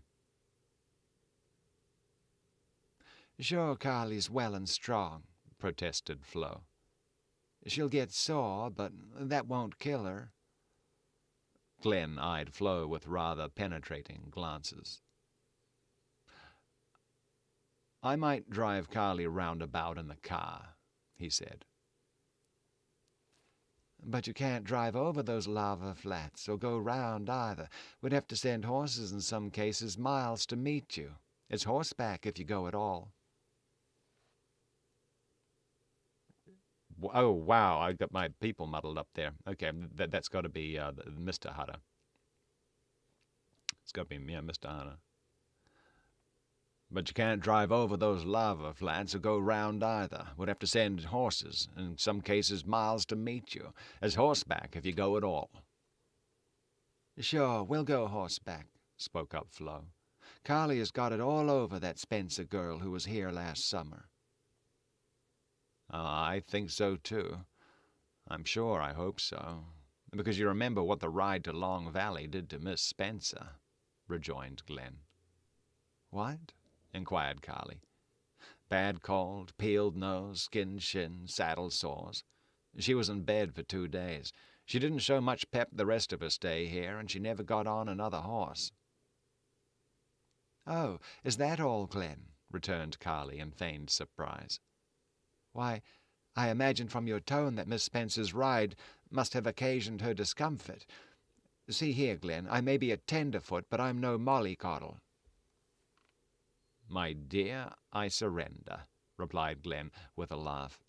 "Sure, Carly's well and strong," protested Flo. "She'll get sore, but that won't kill her." Glenn eyed Flo with rather penetrating glances. "I might drive Carly roundabout in the car," he said. "But you can't drive over those lava flats or go round either. We'd have to send horses in some cases miles to meet you. It's horseback if you go at all." Oh, wow, I got my people muddled up there. Okay, that's got to be Mr. Hutter. It's got to be Mr. Hunter. But you can't drive over those lava flats or go round either. Would have to send horses, in some cases miles to meet you, as horseback if you go at all. Sure, we'll go horseback, spoke up Flo. Carly has got it all over that Spencer girl who was here last summer. I think so, too. I'm sure I hope so. Because you remember what the ride to Long Valley did to Miss Spencer, rejoined Glenn. What? Inquired Carly. Bad cold, peeled nose, skinned shin, saddle sores. She was in bed for 2 days. She didn't show much pep the rest of her stay here, and she never got on another horse. Oh, is that all, Glenn? Returned Carly in feigned surprise. Why, I imagine from your tone that Miss Spencer's ride must have occasioned her discomfort. See here, Glenn, I may be a tenderfoot, but I'm no mollycoddle. My dear, I surrender, replied Glenn with a laugh.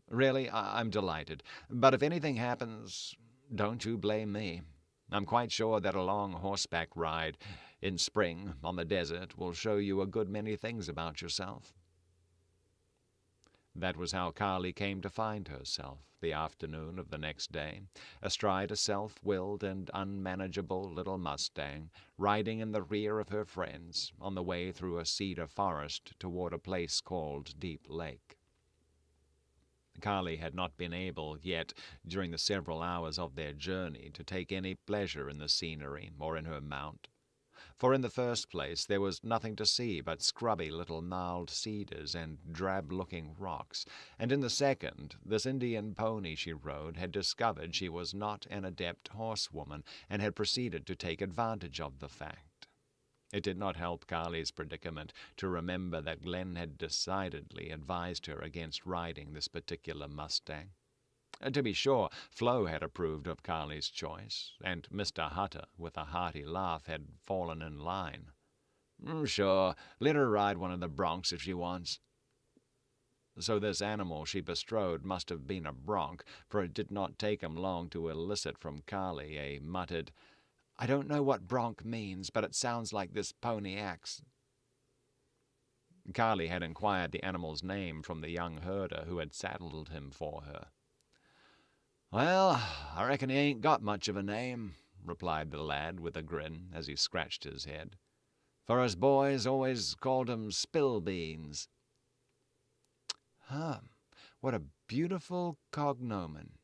Really, I'm delighted. But if anything happens, don't you blame me. I'm quite sure that a long horseback ride in spring on the desert will show you a good many things about yourself. That was how Carly came to find herself the afternoon of the next day, astride a self-willed and unmanageable little mustang, riding in the rear of her friends on the way through a cedar forest toward a place called Deep Lake. Carly had not been able yet, during the several hours of their journey, to take any pleasure in the scenery or in her mount. For in the first place there was nothing to see but scrubby little gnarled cedars and drab-looking rocks, and in the second, this Indian pony she rode had discovered she was not an adept horsewoman, and had proceeded to take advantage of the fact. It did not help Carly's predicament to remember that Glenn had decidedly advised her against riding this particular mustang. To be sure, Flo had approved of Carly's choice, and Mr. Hutter, with a hearty laugh, had fallen in line. Sure, let her ride one of the broncs if she wants. So this animal she bestrode must have been a bronc, for it did not take him long to elicit from Carly a muttered, "I don't know what bronc means, but it sounds like this pony acts." Carly had inquired the animal's name from the young herder who had saddled him for her. "Well, I reckon he ain't got much of a name," replied the lad with a grin as he scratched his head. "For us boys always called him Spillbeans." What a beautiful cognomen,"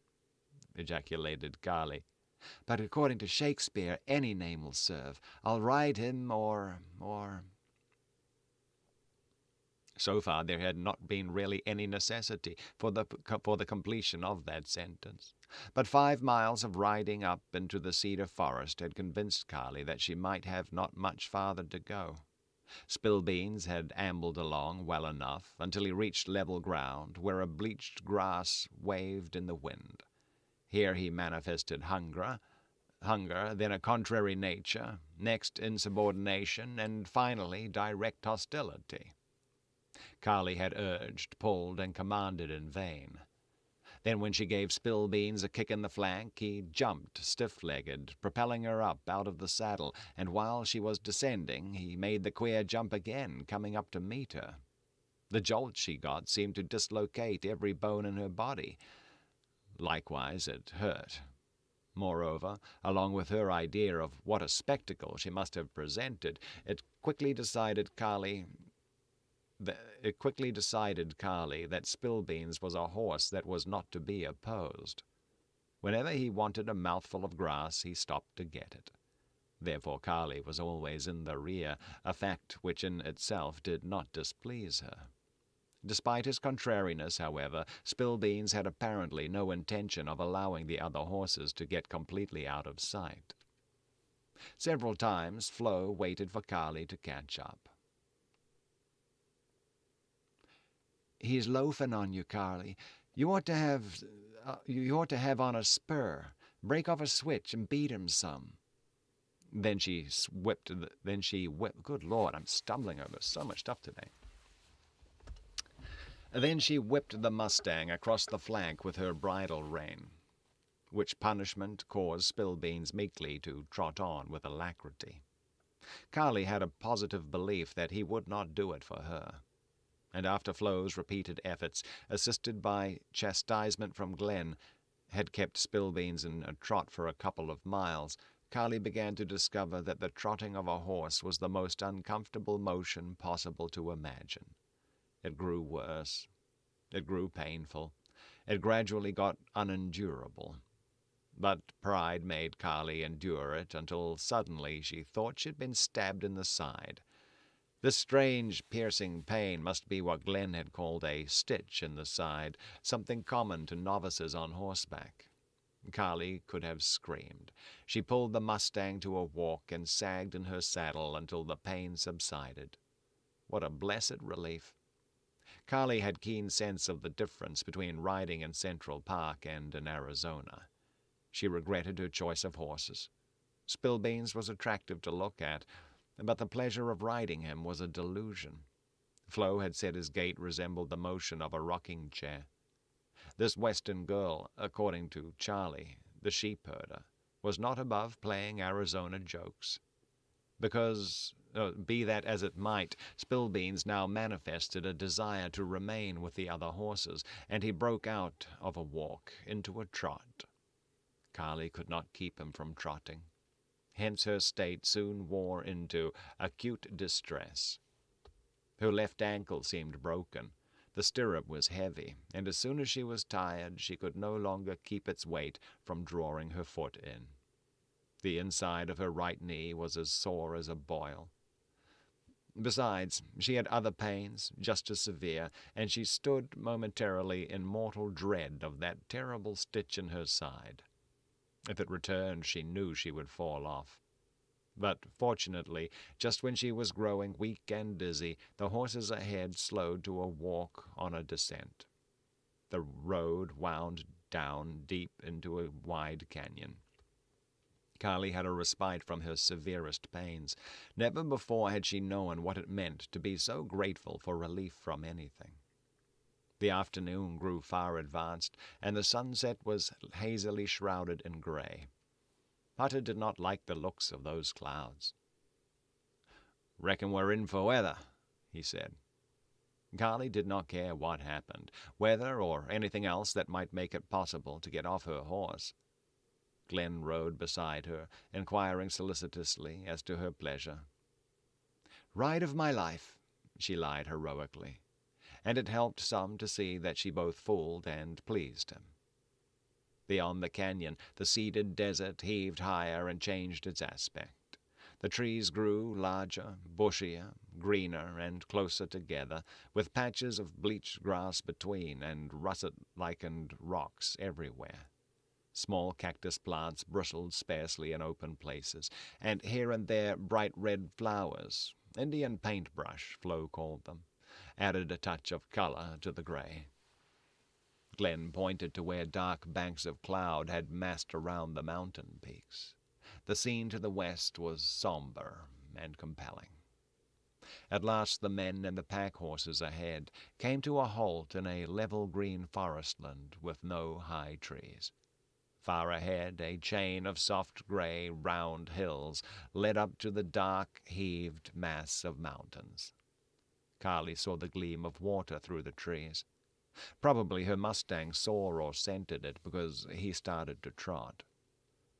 ejaculated Carly. "But according to Shakespeare, any name will serve. I'll ride him or... So far there had not been really any necessity for the completion of that sentence. But 5 miles of riding up into the cedar forest had convinced Carly that she might have not much farther to go. Spillbeans had ambled along well enough until he reached level ground where a bleached grass waved in the wind. Here he manifested hunger, then a contrary nature, next insubordination, and finally direct hostility. Carly had urged, pulled, and commanded in vain. Then when she gave Spillbeans a kick in the flank, he jumped stiff-legged, propelling her up out of the saddle, and while she was descending, he made the queer jump again, coming up to meet her. The jolt she got seemed to dislocate every bone in her body. Likewise it hurt. Moreover, along with her idea of what a spectacle she must have presented, it quickly decided Carly that Spillbeans was a horse that was not to be opposed. Whenever he wanted a mouthful of grass, he stopped to get it. Therefore Carly was always in the rear, a fact which in itself did not displease her. Despite his contrariness, however, Spillbeans had apparently no intention of allowing the other horses to get completely out of sight. Several times Flo waited for Carly to catch up. "He's loafing on you, Carly. You ought to have on a spur. Break off a switch and beat him some." Then she whipped. Good Lord, I'm stumbling over so much stuff today. Then she whipped the mustang across the flank with her bridle rein, which punishment caused Spillbeans meekly to trot on with alacrity. Carly had a positive belief that he would not do it for her. And after Flo's repeated efforts, assisted by chastisement from Glenn, had kept Spillbeans in a trot for a couple of miles, Carly began to discover that the trotting of a horse was the most uncomfortable motion possible to imagine. It grew worse. It grew painful. It gradually got unendurable. But pride made Carly endure it until suddenly she thought she'd been stabbed in the side. This strange, piercing pain must be what Glenn had called a stitch in the side, something common to novices on horseback. Carly could have screamed. She pulled the mustang to a walk and sagged in her saddle until the pain subsided. What a blessed relief! Carly had keen sense of the difference between riding in Central Park and in Arizona. She regretted her choice of horses. Spillbeans was attractive to look at, but the pleasure of riding him was a delusion. Flo had said his gait resembled the motion of a rocking chair. This Western girl, according to Charlie, the sheep herder, was not above playing Arizona jokes. Because, be that as it might, Spillbeans now manifested a desire to remain with the other horses, and he broke out of a walk into a trot. Carly could not keep him from trotting. Hence her state soon wore into acute distress. Her left ankle seemed broken. The stirrup was heavy, and as soon as she was tired, she could no longer keep its weight from drawing her foot in. The inside of her right knee was as sore as a boil. Besides, she had other pains, just as severe, and she stood momentarily in mortal dread of that terrible stitch in her side. If it returned, she knew she would fall off. But fortunately, just when she was growing weak and dizzy, the horses ahead slowed to a walk on a descent. The road wound down deep into a wide canyon. Carly had a respite from her severest pains. Never before had she known what it meant to be so grateful for relief from anything. The afternoon grew far advanced, and the sunset was hazily shrouded in gray. Hutter did not like the looks of those clouds. "Reckon we're in for weather," he said. Carly did not care what happened, weather or anything else that might make it possible to get off her horse. Glenn rode beside her, inquiring solicitously as to her pleasure. "Ride of my life," she lied heroically, and it helped some to see that she both fooled and pleased him. Beyond the canyon, the seeded desert heaved higher and changed its aspect. The trees grew larger, bushier, greener, and closer together, with patches of bleached grass between and russet-lichened rocks everywhere. Small cactus plants bristled sparsely in open places, and here and there bright red flowers, Indian paintbrush, Flo called them, added a touch of color to the gray. Glenn pointed to where dark banks of cloud had massed around the mountain peaks. The scene to the west was somber and compelling. At last the men and the pack horses ahead came to a halt in a level green forestland with no high trees. Far ahead, a chain of soft gray, round hills led up to the dark, heaved mass of mountains. Carly saw the gleam of water through the trees. Probably her mustang saw or scented it because he started to trot.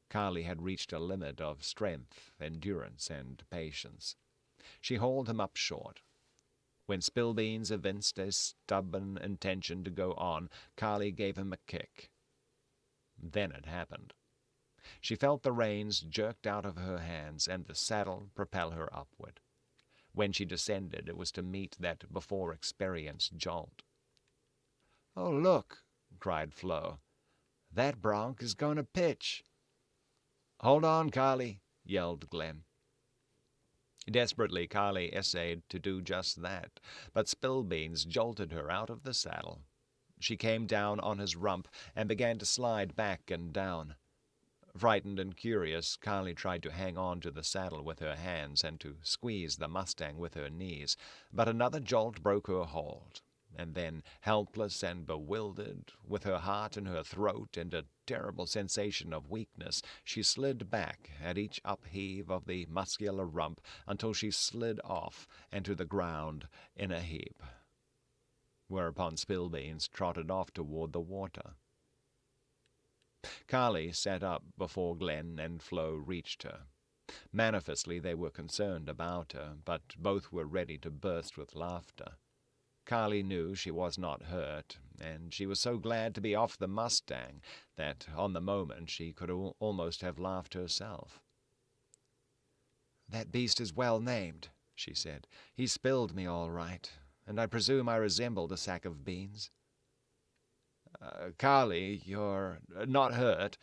Carly had reached a limit of strength, endurance, and patience. She hauled him up short. When Spillbeans evinced a stubborn intention to go on, Carly gave him a kick. Then it happened. She felt the reins jerked out of her hands and the saddle propel her upward. When she descended, it was to meet that before-experienced jolt. "Oh, look!" cried Flo. "That bronc is going to pitch." "Hold on, Carly!" yelled Glenn. Desperately, Carly essayed to do just that, but Spillbeans jolted her out of the saddle. She came down on his rump and began to slide back and down. Frightened and curious, Carly tried to hang on to the saddle with her hands and to squeeze the mustang with her knees, but another jolt broke her hold. and then, helpless and bewildered, with her heart in her throat and a terrible sensation of weakness, she slid back at each upheave of the muscular rump until she slid off and to the ground in a heap, whereupon Spillbeans trotted off toward the water. Carly sat up before Glenn and Flo reached her. Manifestly they were concerned about her, but both were ready to burst with laughter. Carly knew she was not hurt, and she was so glad to be off the Mustang that, on the moment, she could almost have laughed herself. "That beast is well named," she said. "He spilled me all right, and I presume I resembled a sack of beans." Carly, you're not hurt?"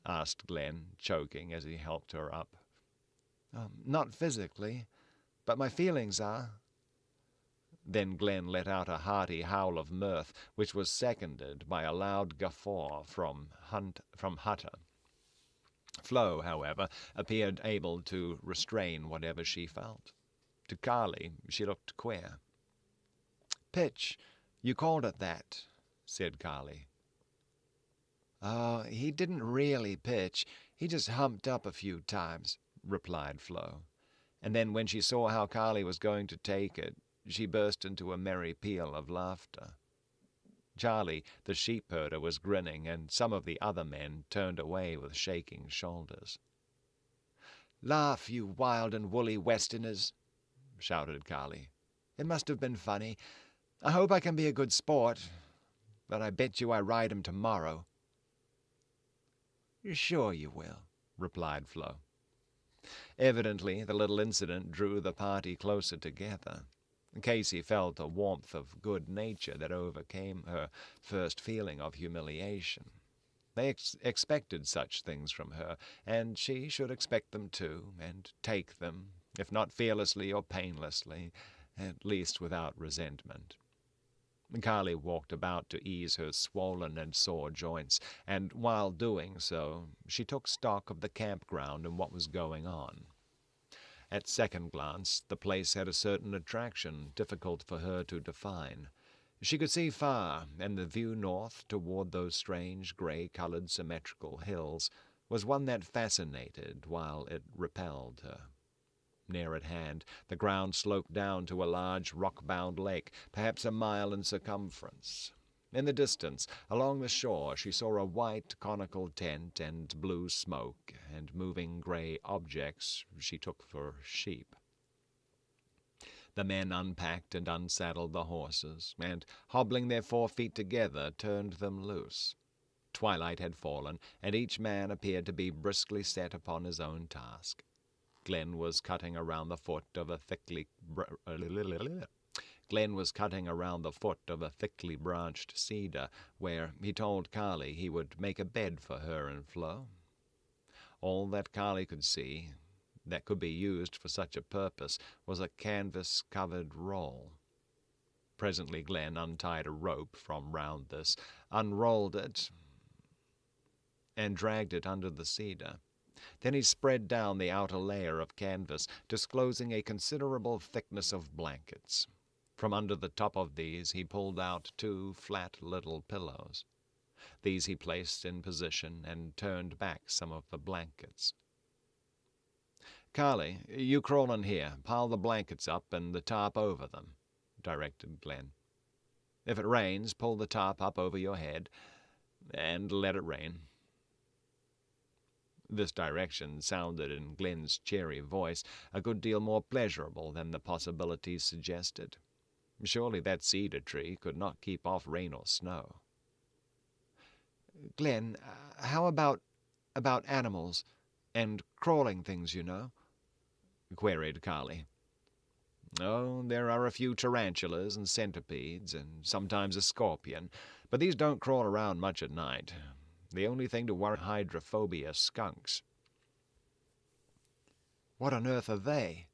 asked Glenn, choking as he helped her up. "Not physically, but my feelings are." Then Glenn let out a hearty howl of mirth, which was seconded by a loud guffaw from Hutter. Flo, however, appeared able to restrain whatever she felt. To Carly, she looked queer. "Pitch, you called it that," said Carly. "Oh, he didn't really pitch. He just humped up a few times," replied Flo. And then when she saw how Carly was going to take it, she burst into a merry peal of laughter. Charlie, the sheep-herder, was grinning, and some of the other men turned away with shaking shoulders. "Laugh, you wild and woolly Westerners," shouted Carly. "It must have been funny. I hope I can be a good sport, but I bet you I ride him tomorrow." "Sure you will," replied Flo. Evidently the little incident drew the party closer together. Casey felt a warmth of good nature that overcame her first feeling of humiliation. They expected such things from her, and she should expect them too, and take them, if not fearlessly or painlessly, at least without resentment. Carly walked about to ease her swollen and sore joints, and while doing so, she took stock of the campground and what was going on. At second glance, the place had a certain attraction difficult for her to define. She could see far, and the view north toward those strange gray-colored symmetrical hills was one that fascinated while it repelled her. Near at hand, the ground sloped down to a large rock-bound lake, perhaps a mile in circumference. In the distance, along the shore, she saw a white conical tent and blue smoke, and moving gray objects she took for sheep. The men unpacked and unsaddled the horses, and, hobbling their 4 feet together, turned them loose. Twilight had fallen, and each man appeared to be briskly set upon his own task. Glenn was cutting around the foot of a thickly branched cedar, where he told Carly he would make a bed for her and Flo. All that Carly could see that could be used for such a purpose was a canvas-covered roll. Presently Glenn untied a rope from round this, unrolled it, and dragged it under the cedar. Then he spread down the outer layer of canvas, disclosing a considerable thickness of blankets. From under the top of these he pulled out 2 flat little pillows. These he placed in position and turned back some of the blankets. "Carly, you crawl in here, pile the blankets up and the tarp over them," directed Glenn. "If it rains, pull the tarp up over your head and let it rain." This direction sounded in Glenn's cheery voice a good deal more pleasurable than the possibilities suggested. Surely that cedar tree could not keep off rain or snow. "Glenn, how about animals, and crawling things, you know?" queried Carly. "Oh, there are a few tarantulas and centipedes, and sometimes a scorpion, but these don't crawl around much at night. The only thing to worry hydrophobia skunks." "What on earth are they?"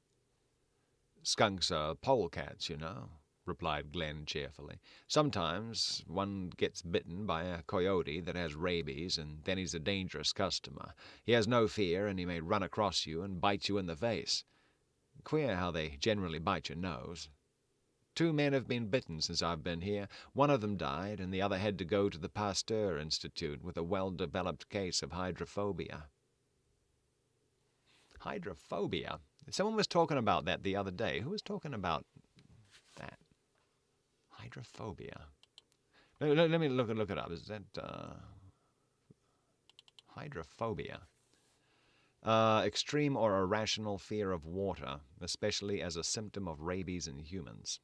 "Skunks are polecats, you know," replied Glenn cheerfully. "Sometimes one gets bitten by a coyote that has rabies, and then he's a dangerous customer. He has no fear, and he may run across you and bite you in the face. Queer how they generally bite your nose." 2 men have been bitten since I've been here. One of them died, and the other had to go to the Pasteur Institute with a well-developed case of hydrophobia." Hydrophobia? Someone was talking about that the other day. Who was talking about that? Hydrophobia. Let me look it up. Is that hydrophobia? Extreme or irrational fear of water, especially as a symptom of rabies in humans.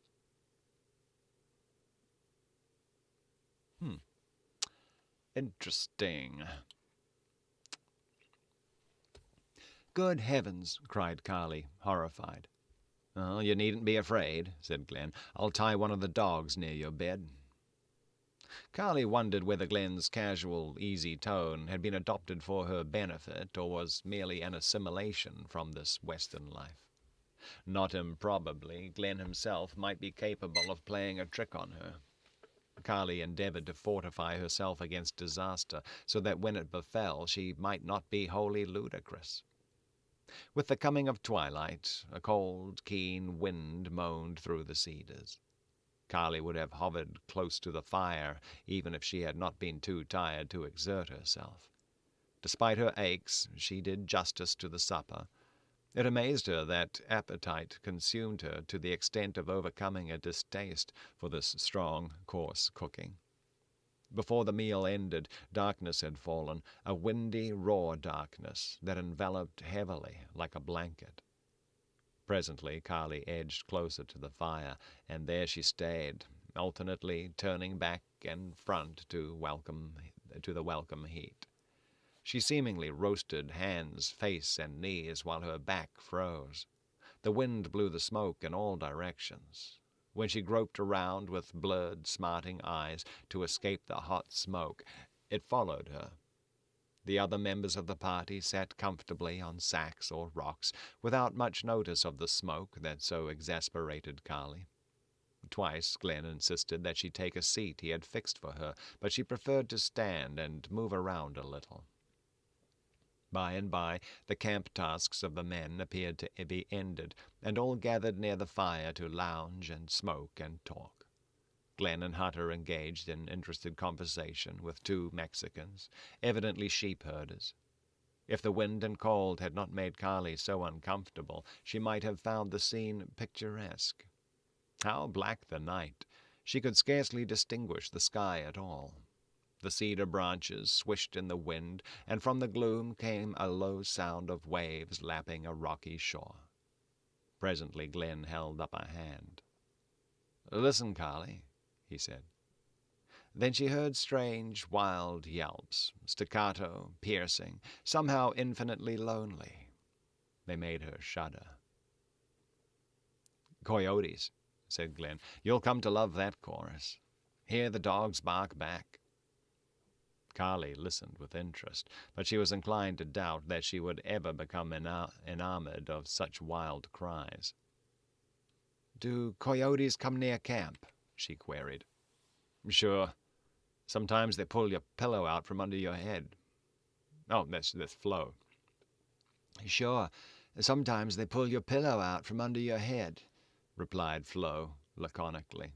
Interesting. "Good heavens!" cried Carly, horrified. "Oh, you needn't be afraid," said Glenn. "I'll tie one of the dogs near your bed." Carly wondered whether Glenn's casual, easy tone had been adopted for her benefit or was merely an assimilation from this Western life. Not improbably, Glenn himself might be capable of playing a trick on her. Carly endeavored to fortify herself against disaster so that when it befell she might not be wholly ludicrous. With the coming of twilight, a cold, keen wind moaned through the cedars. Carly would have hovered close to the fire, even if she had not been too tired to exert herself. Despite her aches, she did justice to the supper. It amazed her that appetite consumed her to the extent of overcoming a distaste for this strong, coarse cooking. Before the meal ended, darkness had fallen, a windy, raw darkness that enveloped heavily like a blanket. Presently Carly edged closer to the fire, and there she stayed, alternately turning back and front to the welcome heat. She seemingly roasted hands, face, and knees while her back froze. The wind blew the smoke in all directions. When she groped around with blurred, smarting eyes to escape the hot smoke, it followed her. The other members of the party sat comfortably on sacks or rocks, without much notice of the smoke that so exasperated Carly. Twice Glenn insisted that she take a seat he had fixed for her, but she preferred to stand and move around a little. By and by, the camp tasks of the men appeared to be ended, and all gathered near the fire to lounge and smoke and talk. Glenn and Hutter engaged in interested conversation with 2 Mexicans, evidently sheep herders. If the wind and cold had not made Carly so uncomfortable, she might have found the scene picturesque. How black the night! She could scarcely distinguish the sky at all. The cedar branches swished in the wind, and from the gloom came a low sound of waves lapping a rocky shore. Presently Glenn held up a hand. "Listen, Carly," he said. Then she heard strange, wild yelps, staccato, piercing, somehow infinitely lonely. They made her shudder. "Coyotes," said Glenn. "You'll come to love that chorus. Hear the dogs bark back." Carly listened with interest, but she was inclined to doubt that she would ever become enamored of such wild cries. "Do coyotes come near camp?" she queried. "Sure. Sometimes they pull your pillow out from under your head." "Oh, that's Flo." "Sure. Sometimes they pull your pillow out from under your head," replied Flo laconically.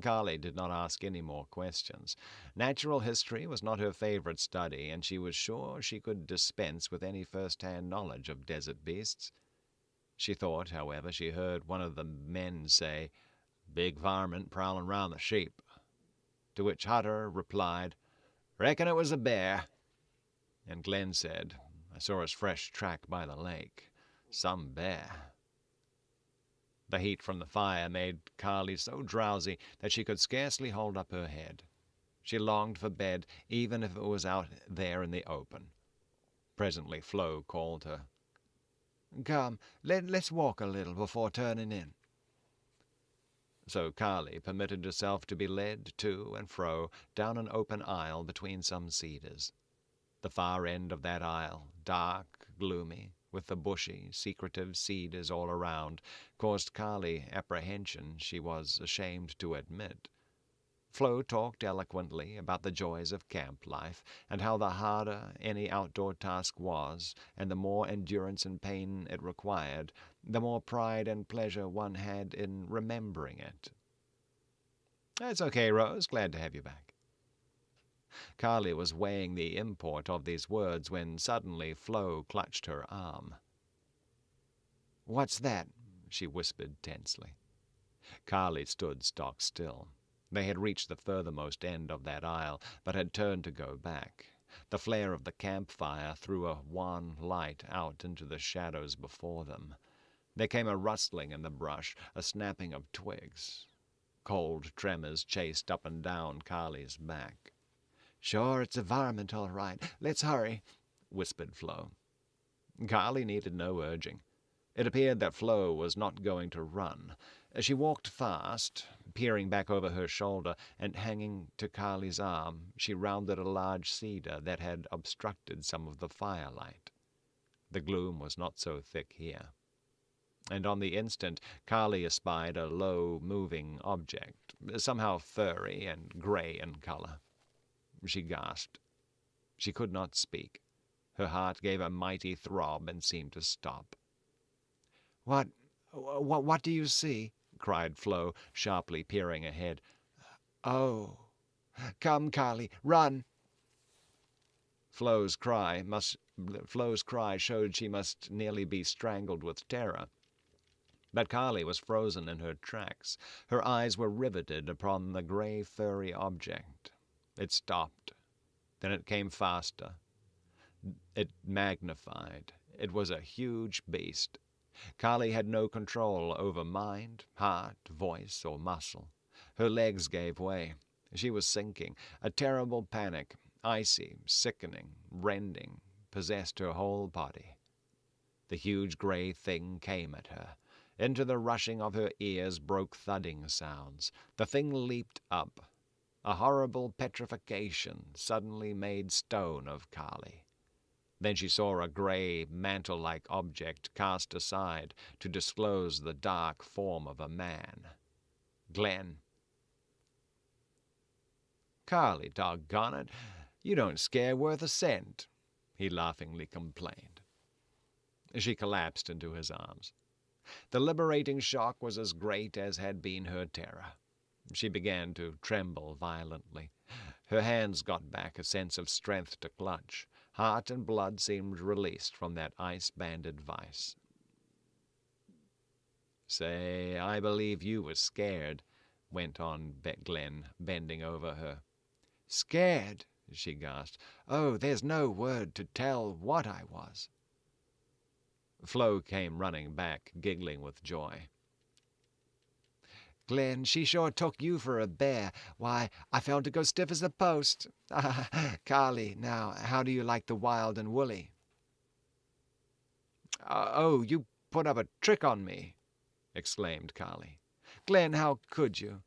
Carly did not ask any more questions. Natural history was not her favorite study, and she was sure she could dispense with any first-hand knowledge of desert beasts. She thought, however, she heard one of the men say, "Big varmint prowling round the sheep," to which Hutter replied, "Reckon it was a bear." And Glenn said, "I saw his fresh track by the lake. Some bear." The heat from the fire made Carly so drowsy that she could scarcely hold up her head. She longed for bed, even if it was out there in the open. Presently Flo called her. "Come, let's walk a little before turning in." So Carly permitted herself to be led to and fro down an open aisle between some cedars. The far end of that aisle, dark, gloomy, with the bushy, secretive cedars all around, caused Carly apprehension she was ashamed to admit. Flo talked eloquently about the joys of camp life and how the harder any outdoor task was, and the more endurance and pain it required, the more pride and pleasure one had in remembering it. "It's okay, Rose. Glad to have you back." Carly was weighing the import of these words when suddenly Flo clutched her arm. "What's that?" she whispered tensely. Carly stood stock still. They had reached the furthermost end of that aisle, but had turned to go back. The flare of the campfire threw a wan light out into the shadows before them. There came a rustling in the brush, a snapping of twigs. Cold tremors chased up and down Carly's back. "Sure, it's a varmint, all right. Let's hurry," whispered Flo. Carly needed no urging. It appeared that Flo was not going to run. She walked fast, peering back over her shoulder, and hanging to Carly's arm, she rounded a large cedar that had obstructed some of the firelight. The gloom was not so thick here. And on the instant Carly espied a low, moving object, somehow furry and gray in color. She gasped. She could not speak. Her heart gave a mighty throb and seemed to stop. What do you see?" cried Flo, sharply peering ahead. "Oh, come, Carly, run!" Flo's cry showed she must nearly be strangled with terror. But Carly was frozen in her tracks. Her eyes were riveted upon the gray, furry object. It stopped. Then it came faster. It magnified. It was a huge beast. Carly had no control over mind, heart, voice, or muscle. Her legs gave way. She was sinking. A terrible panic, icy, sickening, rending, possessed her whole body. The huge gray thing came at her. Into the rushing of her ears broke thudding sounds. The thing leaped up. A horrible petrification suddenly made stone of Carly. Then she saw a gray, mantle-like object cast aside to disclose the dark form of a man. Glenn. "Carly, doggone it, you don't scare worth a cent," he laughingly complained. She collapsed into his arms. The liberating shock was as great as had been her terror. She began to tremble violently. Her hands got back a sense of strength to clutch. Heart and blood seemed released from that ice-banded vice. "Say, I believe you was scared," went on Glenn, bending over her. "Scared?" she gasped. "Oh, there's no word to tell what I was." Flo came running back, giggling with joy. "Glenn, she sure took you for a bear. Why, I felt to go stiff as a post. Carly, now, how do you like the wild and woolly?" "Oh, you put up a trick on me," exclaimed Carly. "Glenn, how could you?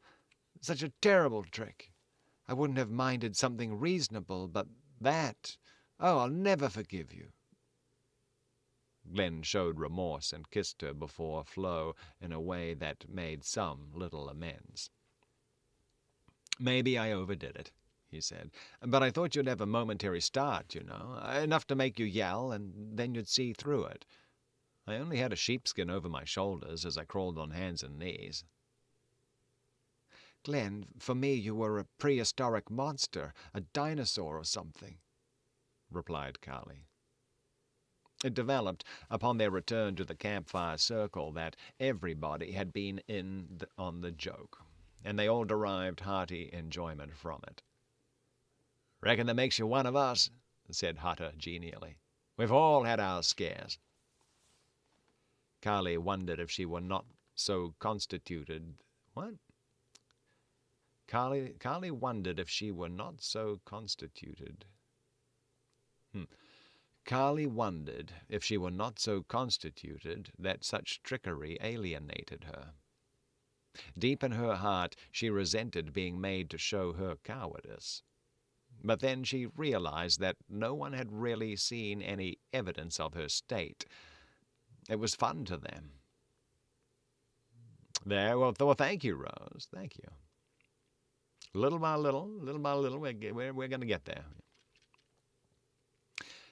Such a terrible trick. I wouldn't have minded something reasonable, but that... Oh, I'll never forgive you." Glenn showed remorse and kissed her before Flo in a way that made some little amends. "Maybe I overdid it," he said, "but I thought you'd have a momentary start, you know, enough to make you yell, and then you'd see through it. I only had a sheepskin over my shoulders as I crawled on hands and knees." "Glenn, for me you were a prehistoric monster, a dinosaur or something," replied Carly. It developed, upon their return to the campfire circle, that everybody had been in on the joke, and they all derived hearty enjoyment from it. "Reckon that makes you one of us," said Hutter genially. "We've all had our scares." Carly wondered if she were not so constituted... What? Carly wondered if she were not so constituted... Carly wondered if she were not so constituted that such trickery alienated her. Deep in her heart she resented being made to show her cowardice. But then she realized that no one had really seen any evidence of her state. It was fun to them. "There, well, thank you, Rose, thank you." Little by little, we're going to get there.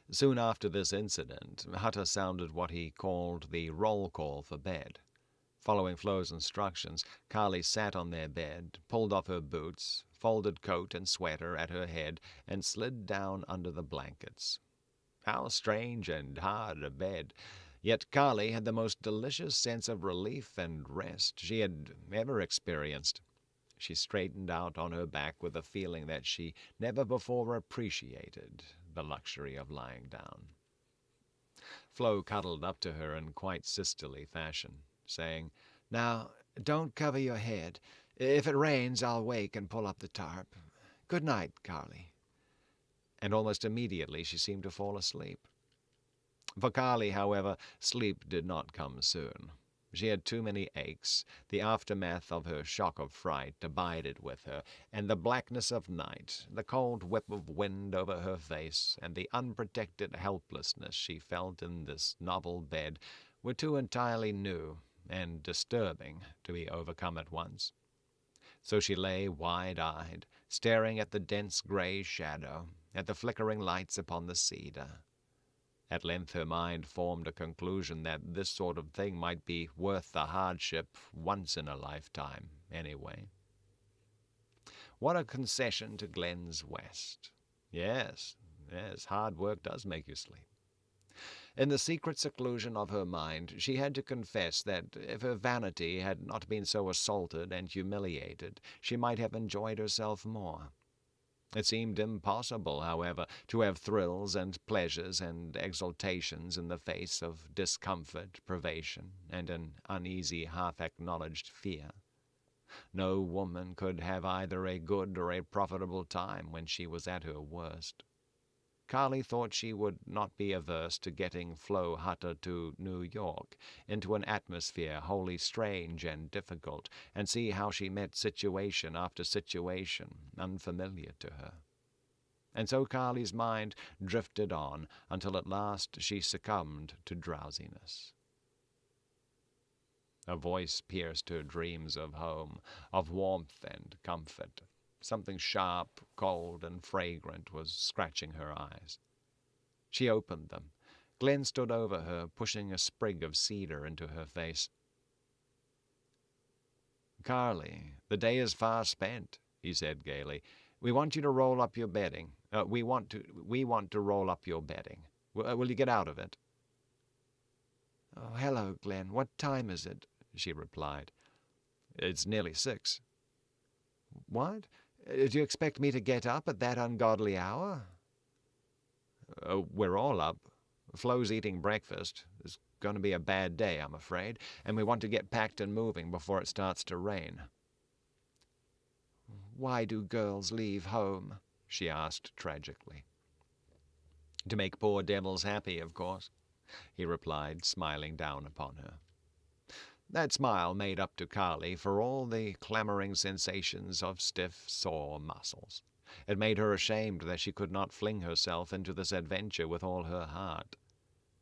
Soon after this incident, Hutter sounded what he called the roll call for bed. Following Flo's instructions, Carly sat on their bed, pulled off her boots, folded coat and sweater at her head, and slid down under the blankets. How strange and hard a bed! Yet Carly had the most delicious sense of relief and rest she had ever experienced. She straightened out on her back with a feeling that she never before appreciated, the luxury of lying down. Flo cuddled up to her in quite sisterly fashion, saying, "Now, don't cover your head. If it rains, I'll wake and pull up the tarp. Good night, Carly." And almost immediately she seemed to fall asleep. For Carly, however, sleep did not come soon. She had too many aches. The aftermath of her shock of fright abided with her, and the blackness of night, the cold whip of wind over her face, and the unprotected helplessness she felt in this novel bed were too entirely new and disturbing to be overcome at once. So she lay wide-eyed, staring at the dense gray shadow, at the flickering lights upon the cedar. At length her mind formed a conclusion that this sort of thing might be worth the hardship once in a lifetime, anyway. What a concession to Glenn's West. Yes, hard work does make you sleep. In the secret seclusion of her mind, she had to confess that if her vanity had not been so assaulted and humiliated, she might have enjoyed herself more. It seemed impossible, however, to have thrills and pleasures and exultations in the face of discomfort, privation, and an uneasy, half-acknowledged fear. No woman could have either a good or a profitable time when she was at her worst. Carly thought she would not be averse to getting Flo Hutter to New York, into an atmosphere wholly strange and difficult, and see how she met situation after situation unfamiliar to her. And so Carly's mind drifted on until at last she succumbed to drowsiness. A voice pierced her dreams of home, of warmth and comfort. Something sharp, cold, and fragrant was scratching her eyes. She opened them. Glenn stood over her, pushing a sprig of cedar into her face. "Carly, the day is far spent," he said gaily. "We want you to roll up your bedding. We want to roll up your bedding. Will you get out of it?" "Oh, hello, Glenn. What time is it?" she replied. "It's nearly 6. "What? Do you expect me to get up at that ungodly hour?" "We're all up. Flo's eating breakfast. It's going to be a bad day, I'm afraid, and we want to get packed and moving before it starts to rain." "Why do girls leave home?" she asked tragically. "To make poor devils happy, of course," he replied, smiling down upon her. That smile made up to Carly for all the clamoring sensations of stiff, sore muscles. It made her ashamed that she could not fling herself into this adventure with all her heart.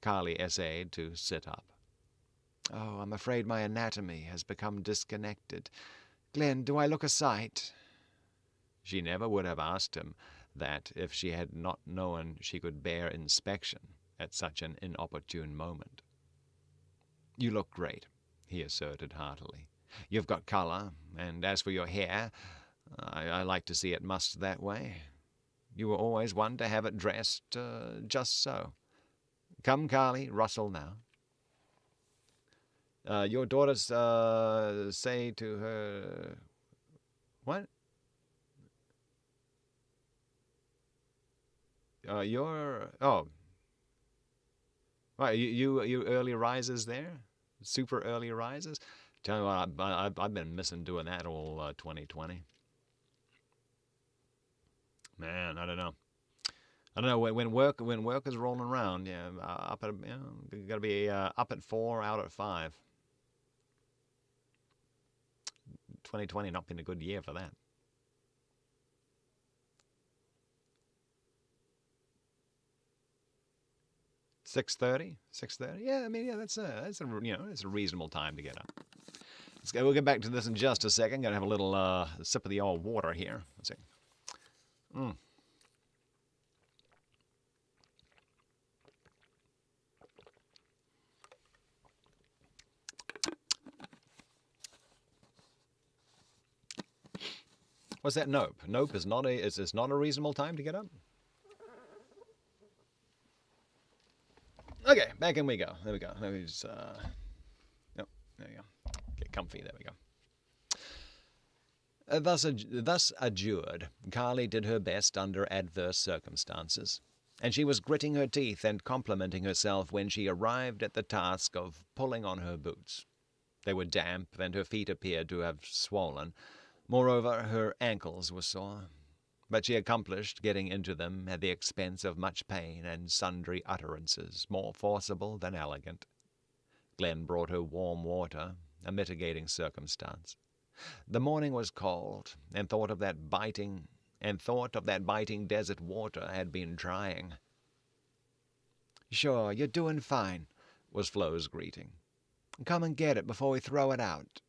Carly essayed to sit up. "Oh, I'm afraid my anatomy has become disconnected. Glenn, do I look a sight?" She never would have asked him that if she had not known she could bear inspection at such an inopportune moment. "You look great," he asserted heartily. "You've got color, and as for your hair, I like to see it mussed that way. You were always one to have it dressed just so. Come, Carly, rustle now." Your daughters say to her... What? Oh. Right, you early risers there? Super early risers? Tell you what, I've been missing doing that all 2020. Man, I don't know. When work is rolling around, yeah, got to be up at 4, out at 5. 2020 not been a good year for that. $6:30? Yeah, I mean, yeah, that's a reasonable time to get up. We'll get back to this in just a second. Gonna have a little sip of the old water here. Let's see. What's that? Nope. Nope is not a reasonable time to get up. Okay, back in we go. There we go. Let me just, there we go. Get comfy. There we go. Thus adjured, Carly did her best under adverse circumstances, and she was gritting her teeth and complimenting herself when she arrived at the task of pulling on her boots. They were damp, and her feet appeared to have swollen. Moreover, her ankles were sore. But she accomplished getting into them at the expense of much pain and sundry utterances more forcible than elegant. Glenn brought her warm water, a mitigating circumstance. The morning was cold, and thought of that biting desert water had been trying. "Sure, you're doing fine," was Flo's greeting. "Come and get it before we throw it out."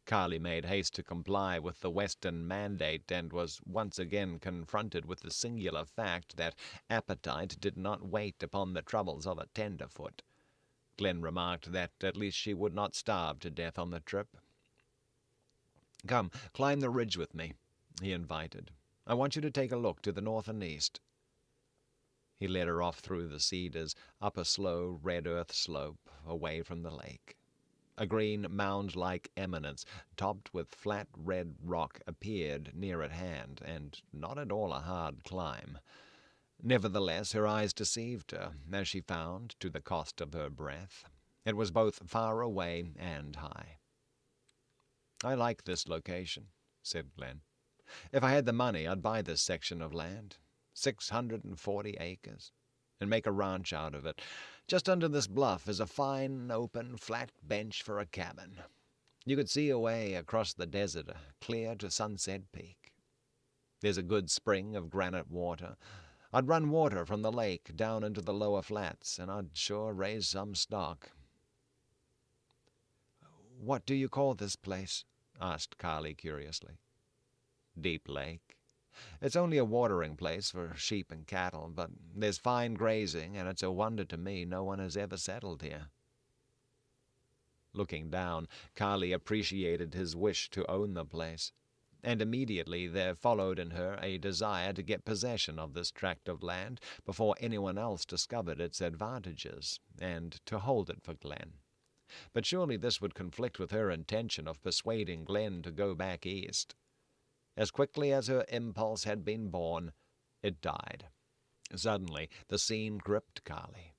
Carly made haste to comply with the Western mandate and was once again confronted with the singular fact that appetite did not wait upon the troubles of a tenderfoot. Glenn remarked that at least she would not starve to death on the trip. "Come, climb the ridge with me," he invited. "I want you to take a look to the north and east." He led her off through the cedars, up a slow red earth slope, away from the lake. A green mound-like eminence, topped with flat red rock, appeared near at hand, and not at all a hard climb. Nevertheless, her eyes deceived her, as she found, to the cost of her breath. It was both far away and high. "I like this location," said Glenn. "If I had the money, I'd buy this section of land, 640 acres, and make a ranch out of it. Just under this bluff is a fine, open, flat bench for a cabin. You could see away across the desert, clear to Sunset Peak. There's a good spring of granite water. I'd run water from the lake down into the lower flats, and I'd sure raise some stock." "What do you call this place?" asked Carly curiously. "Deep Lake. It's only a watering place for sheep and cattle, but there's fine grazing, and it's a wonder to me no one has ever settled here." Looking down, Carly appreciated his wish to own the place, and immediately there followed in her a desire to get possession of this tract of land before anyone else discovered its advantages, and to hold it for Glenn. But surely this would conflict with her intention of persuading Glenn to go back east. As quickly as her impulse had been born, it died. Suddenly the scene gripped Carly.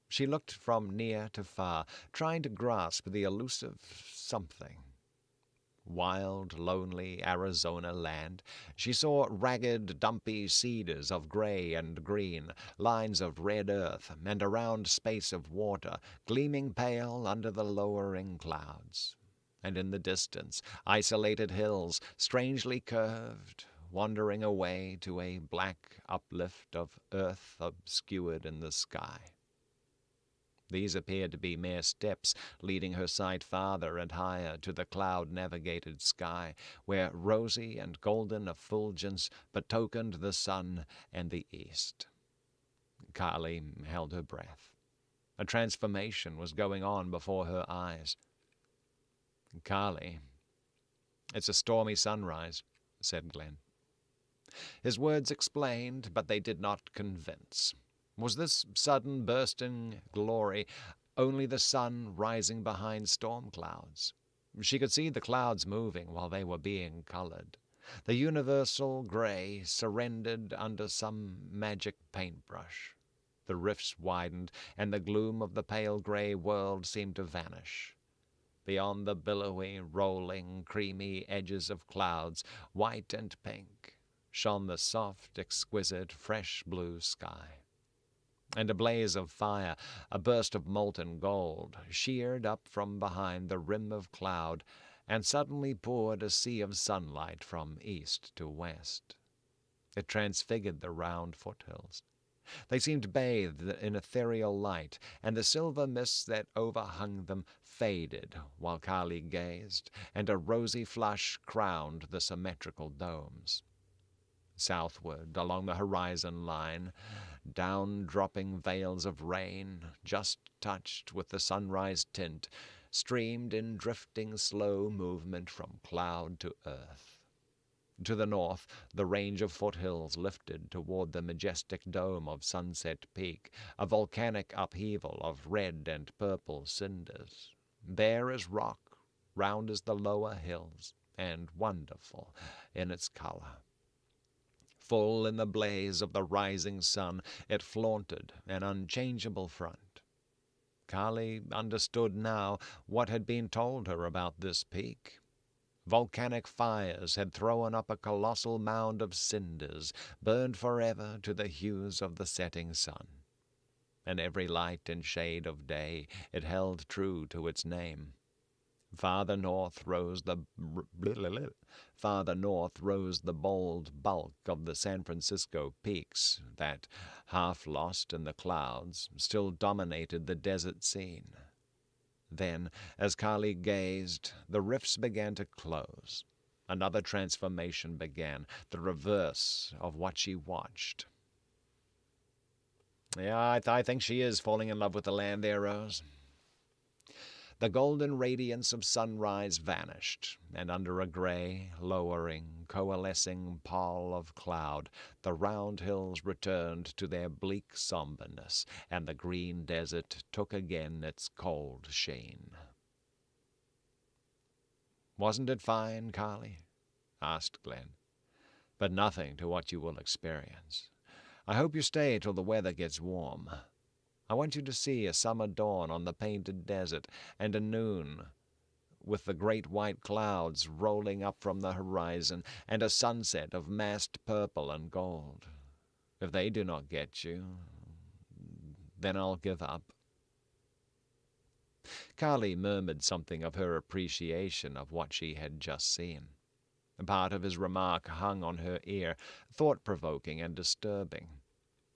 She looked from near to far, trying to grasp the elusive something. Wild, lonely Arizona land. She saw ragged, dumpy cedars of gray and green, lines of red earth, and a round space of water, gleaming pale under the lowering clouds. And in the distance, isolated hills, strangely curved, wandering away to a black uplift of earth obscured in the sky. These appeared to be mere steps, leading her sight farther and higher to the cloud-navigated sky, where rosy and golden effulgence betokened the sun and the east. Carly held her breath. A transformation was going on before her eyes. "Carly, it's a stormy sunrise," said Glenn. His words explained, but they did not convince. Was this sudden bursting glory only the sun rising behind storm clouds? She could see the clouds moving while they were being colored. The universal gray surrendered under some magic paintbrush. The rifts widened, and the gloom of the pale gray world seemed to vanish. Beyond the billowy, rolling, creamy edges of clouds, white and pink, shone the soft, exquisite, fresh blue sky. And a blaze of fire, a burst of molten gold, sheared up from behind the rim of cloud, and suddenly poured a sea of sunlight from east to west. It transfigured the round foothills. They seemed bathed in ethereal light, and the silver mists that overhung them faded while Kali gazed, and a rosy flush crowned the symmetrical domes. Southward, along the horizon line, down-dropping veils of rain, just touched with the sunrise tint, streamed in drifting slow movement from cloud to earth. To the north, the range of foothills lifted toward the majestic dome of Sunset Peak, a volcanic upheaval of red and purple cinders, bare as rock, round as the lower hills, and wonderful in its color. Full in the blaze of the rising sun, it flaunted an unchangeable front. Kali understood now what had been told her about this peak. Volcanic fires had thrown up a colossal mound of cinders, burned forever to the hues of the setting sun. In every light and shade of day it held true to its name. Farther north rose the bold bulk of the San Francisco peaks that, half lost in the clouds, still dominated the desert scene. Then, as Kali gazed, the rifts began to close. Another transformation began, the reverse of what she watched. Yeah, I think she is falling in love with the land there, Rose. The golden radiance of sunrise vanished, and under a gray, lowering, coalescing pall of cloud, the round hills returned to their bleak somberness, and the green desert took again its cold sheen. "Wasn't it fine, Kali?" asked Glenn. "But nothing to what you will experience. I hope you stay till the weather gets warm. I want you to see a summer dawn on the painted desert, and a noon with the great white clouds rolling up from the horizon, and a sunset of massed purple and gold. If they do not get you, then I'll give up." Kali murmured something of her appreciation of what she had just seen. A part of his remark hung on her ear, thought-provoking and disturbing.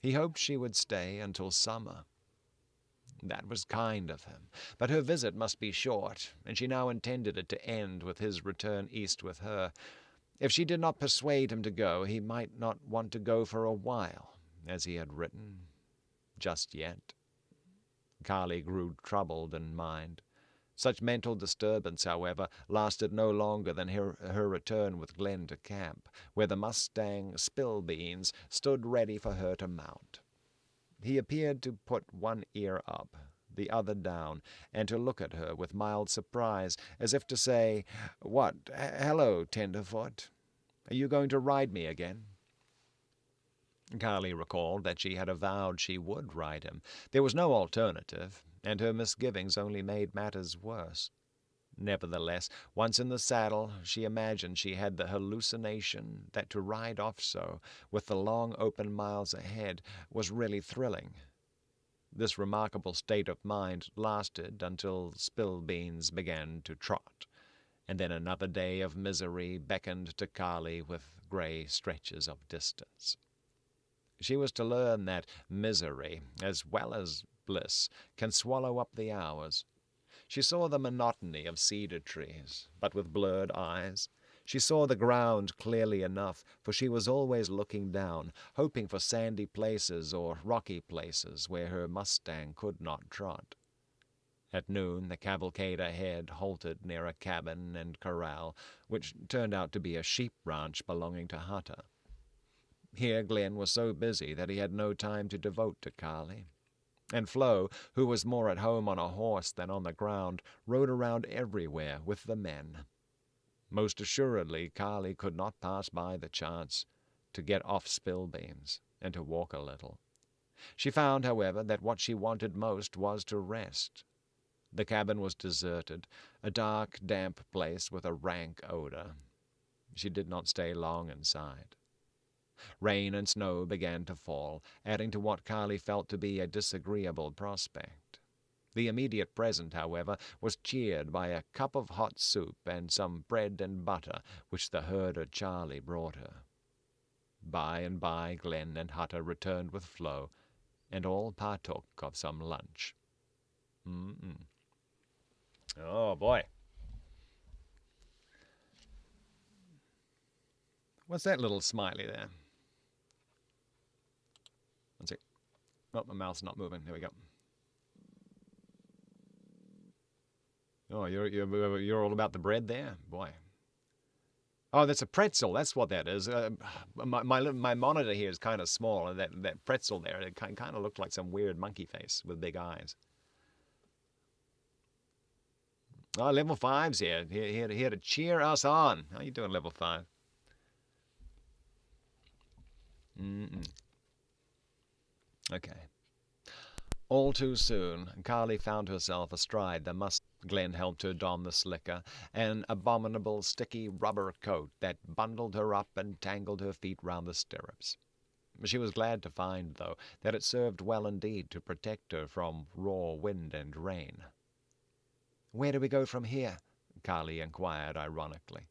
He hoped she would stay until summer. That was kind of him, but her visit must be short, and she now intended it to end with his return east with her. If she did not persuade him to go, he might not want to go for a while, as he had written, just yet. Kali grew troubled in mind. Such mental disturbance, however, lasted no longer than her return with Glenn to camp, where the mustang Spillbeans stood ready for her to mount. He appeared to put one ear up, the other down, and to look at her with mild surprise, as if to say, "What, hello, tenderfoot. Are you going to ride me again?" Kali recalled that she had avowed she would ride him. There was no alternative, and her misgivings only made matters worse. Nevertheless, once in the saddle, she imagined she had the hallucination that to ride off so, with the long open miles ahead, was really thrilling. This remarkable state of mind lasted until Spillbeans began to trot, and then another day of misery beckoned to Kali with gray stretches of distance. She was to learn that misery, as well as bliss, can swallow up the hours. She saw the monotony of cedar trees, but with blurred eyes. She saw the ground clearly enough, for she was always looking down, hoping for sandy places or rocky places where her mustang could not trot. At noon, the cavalcade ahead halted near a cabin and corral, which turned out to be a sheep ranch belonging to Hutter. Here Glenn was so busy that he had no time to devote to Kali. And Flo, who was more at home on a horse than on the ground, rode around everywhere with the men. Most assuredly Kali could not pass by the chance to get off Spillbeans and to walk a little. She found, however, that what she wanted most was to rest. The cabin was deserted, a dark, damp place with a rank odor. She did not stay long inside. Rain and snow began to fall, adding to what Kali felt to be a disagreeable prospect. The immediate present, however, was cheered by a cup of hot soup and some bread and butter which the herder Charlie brought her. By and by Glenn and Hutter returned with Flo, and all partook of some lunch. Oh, boy. What's that little smiley there? One sec. Oh, my mouth's not moving. There we go. Oh, you're all about the bread there? Boy. Oh, that's a pretzel. That's what that is. My monitor here is kind of small, and that pretzel there, it kind of looked like some weird monkey face with big eyes. Oh, level 5's here. Here to cheer us on. How you doing, level 5? Okay. All too soon, Carly found herself astride the must. Glenn helped her don the slicker, an abominable sticky rubber coat that bundled her up and tangled her feet round the stirrups. She was glad to find, though, that it served well indeed to protect her from raw wind and rain. "Where do we go from here?" Carly inquired ironically.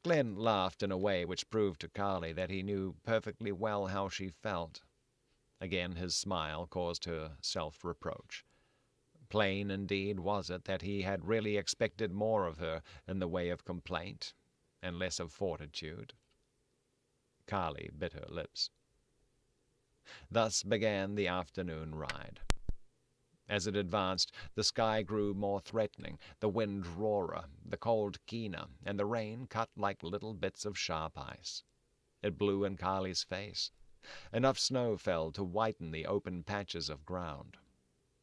Glenn laughed in a way which proved to Carly that he knew perfectly well how she felt. Again his smile caused her self-reproach. Plain indeed was it that he had really expected more of her in the way of complaint, and less of fortitude. Carly bit her lips. Thus began the afternoon ride. As it advanced, the sky grew more threatening, the wind rawer, the cold keener, and the rain cut like little bits of sharp ice. It blew in Carly's face. Enough snow fell to whiten the open patches of ground.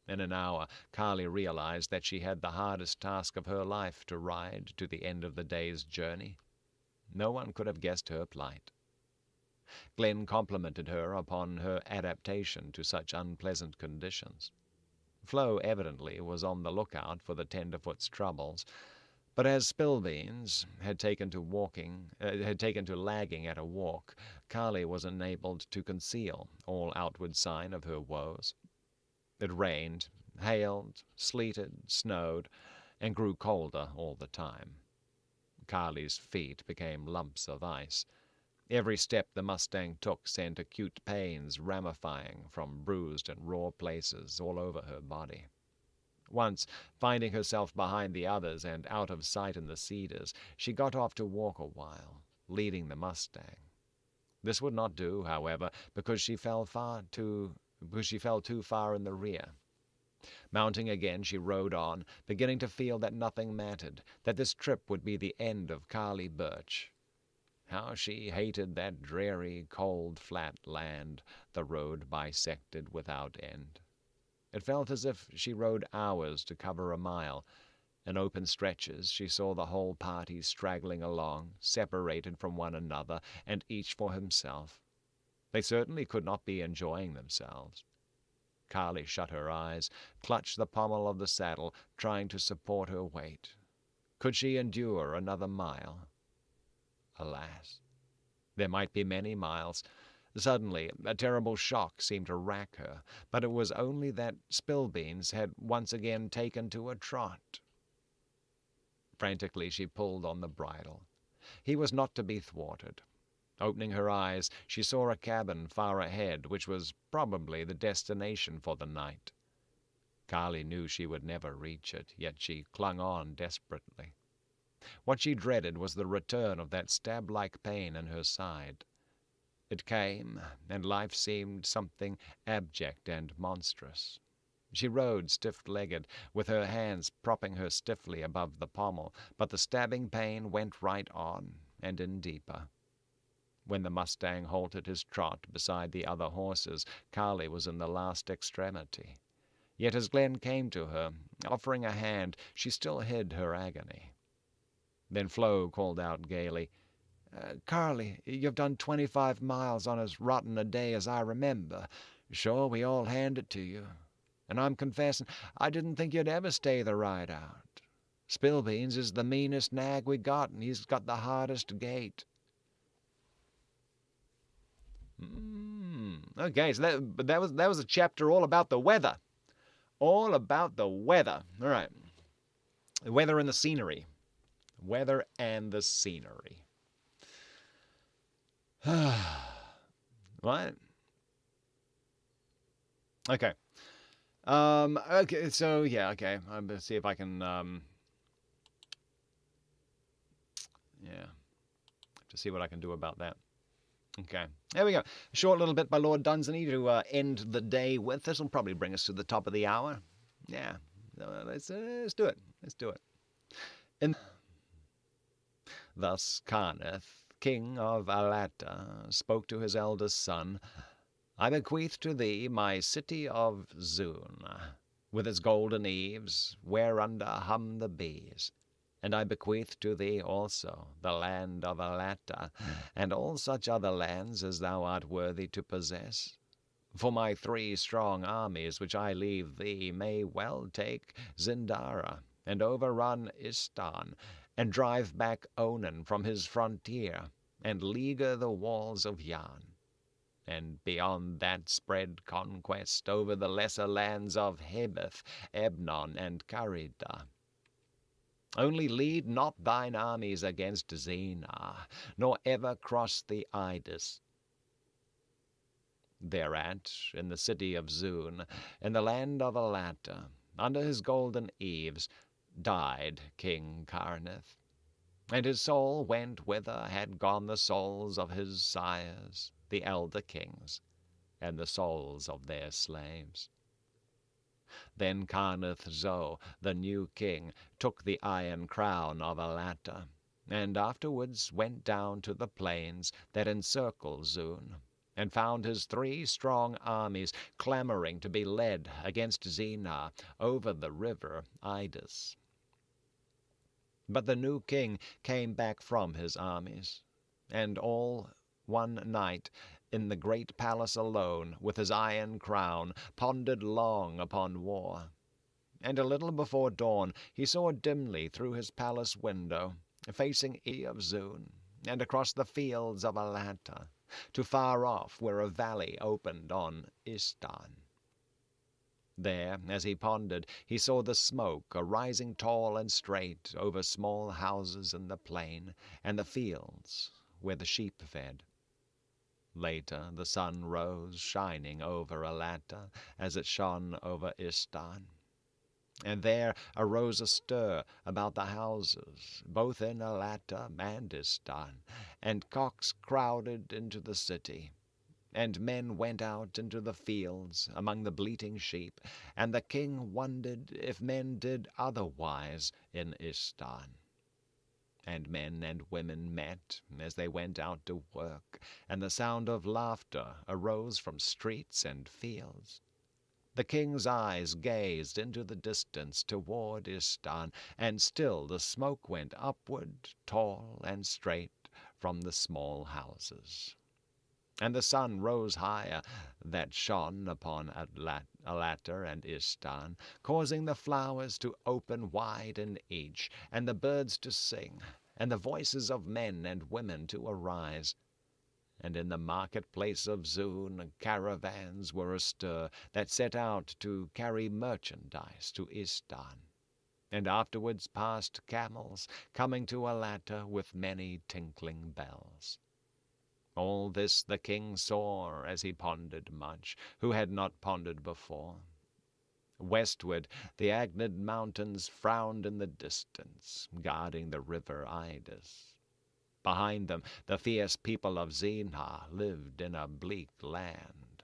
In an hour, Carly realized that she had the hardest task of her life to ride to the end of the day's journey. No one could have guessed her plight. Glenn complimented her upon her adaptation to such unpleasant conditions. Flo evidently was on the lookout for the tenderfoot's troubles, but as Spillbeans had taken to lagging at a walk, Carly was enabled to conceal all outward sign of her woes. It rained, hailed, sleeted, snowed, and grew colder all the time. Carly's feet became lumps of ice. Every step the Mustang took sent acute pains ramifying from bruised and raw places all over her body. Once, finding herself behind the others and out of sight in the cedars, she got off to walk a while, leading the Mustang. This would not do, however, because she fell too far in the rear. Mounting again, she rode on, beginning to feel that nothing mattered, that this trip would be the end of Carly Birch. How she hated that dreary, cold, flat land the road bisected without end. It felt as if she rode hours to cover a mile. In open stretches she saw the whole party straggling along, separated from one another, and each for himself. They certainly could not be enjoying themselves. Carly shut her eyes, clutched the pommel of the saddle, trying to support her weight. Could she endure another mile? Alas! There might be many miles. Suddenly, a terrible shock seemed to rack her, but it was only that Spillbeans had once again taken to a trot. Frantically she pulled on the bridle. He was not to be thwarted. Opening her eyes, she saw a cabin far ahead, which was probably the destination for the night. Carly knew she would never reach it, yet she clung on desperately. What she dreaded was the return of that stab-like pain in her side. It came, and life seemed something abject and monstrous. She rode stiff-legged, with her hands propping her stiffly above the pommel, but the stabbing pain went right on, and in deeper. When the Mustang halted his trot beside the other horses, Carly was in the last extremity. Yet as Glenn came to her, offering a hand, she still hid her agony. Then Flo called out gaily, "Carly, you've done 25 miles on as rotten a day as I remember. Sure, we all hand it to you. And I'm confessing, I didn't think you'd ever stay the ride out. Spillbeans is the meanest nag we got, and he's got the hardest gait." Okay, so that was a chapter all about the weather. All about the weather. All right. The weather and the scenery. Weather and the scenery. What? Okay. Okay, so yeah, okay. I'm gonna see if I can yeah, to see what I can do about that. Okay, there we go. A short little bit by Lord Dunsany to end the day with. This will probably bring us to the top of the hour. Yeah, let's do it. Let's do it. And thus Carneth, king of Alatta, spoke to his eldest son. I bequeath to thee my city of Zoon, with its golden eaves, whereunder hum the bees. And I bequeath to thee also the land of Alatta, and all such other lands as thou art worthy to possess. For my 3 strong armies which I leave thee may well take Zindara, and overrun Istan, and drive back Onan from his frontier, and leaguer the walls of Yan, and beyond that spread conquest over the lesser lands of Hebeth, Ebnon, and Carida. Only lead not thine armies against Zena, nor ever cross the Idis. Thereat, in the city of Zoon, in the land of Alatta, under his golden eaves, died King Carneth, and his soul went whither had gone the souls of his sires, the elder kings, and the souls of their slaves. Then Carneth Zo, the new king, took the iron crown of Alatta, and afterwards went down to the plains that encircle Zoon, and found his 3 strong armies clamoring to be led against Zena over the river Idis. But the new king came back from his armies, and all one night in the great palace alone, with his iron crown, pondered long upon war. And a little before dawn he saw dimly through his palace window, facing of Zoon, and across the fields of Alatta, to far off where a valley opened on Istan. There, as he pondered, he saw the smoke arising tall and straight over small houses in the plain, and the fields where the sheep fed. Later the sun rose, shining over Alatta as it shone over Istan. And there arose a stir about the houses, both in Alatta and Istan, and cocks crowded into the city, and men went out into the fields among the bleating sheep, and the king wondered if men did otherwise in Istan. And men and women met as they went out to work, and the sound of laughter arose from streets and fields. The king's eyes gazed into the distance toward Istan, and still the smoke went upward, tall and straight, from the small houses. And the sun rose higher, that shone upon Alatta and Istan, causing the flowers to open wide in each, and the birds to sing, and the voices of men and women to arise. And in the marketplace of Zoon caravans were astir that set out to carry merchandise to Istan, and afterwards passed camels coming to Alatta with many tinkling bells. All this the king saw as he pondered much, who had not pondered before. Westward the Agnid mountains frowned in the distance, guarding the river Idis. Behind them the fierce people of Zena lived in a bleak land.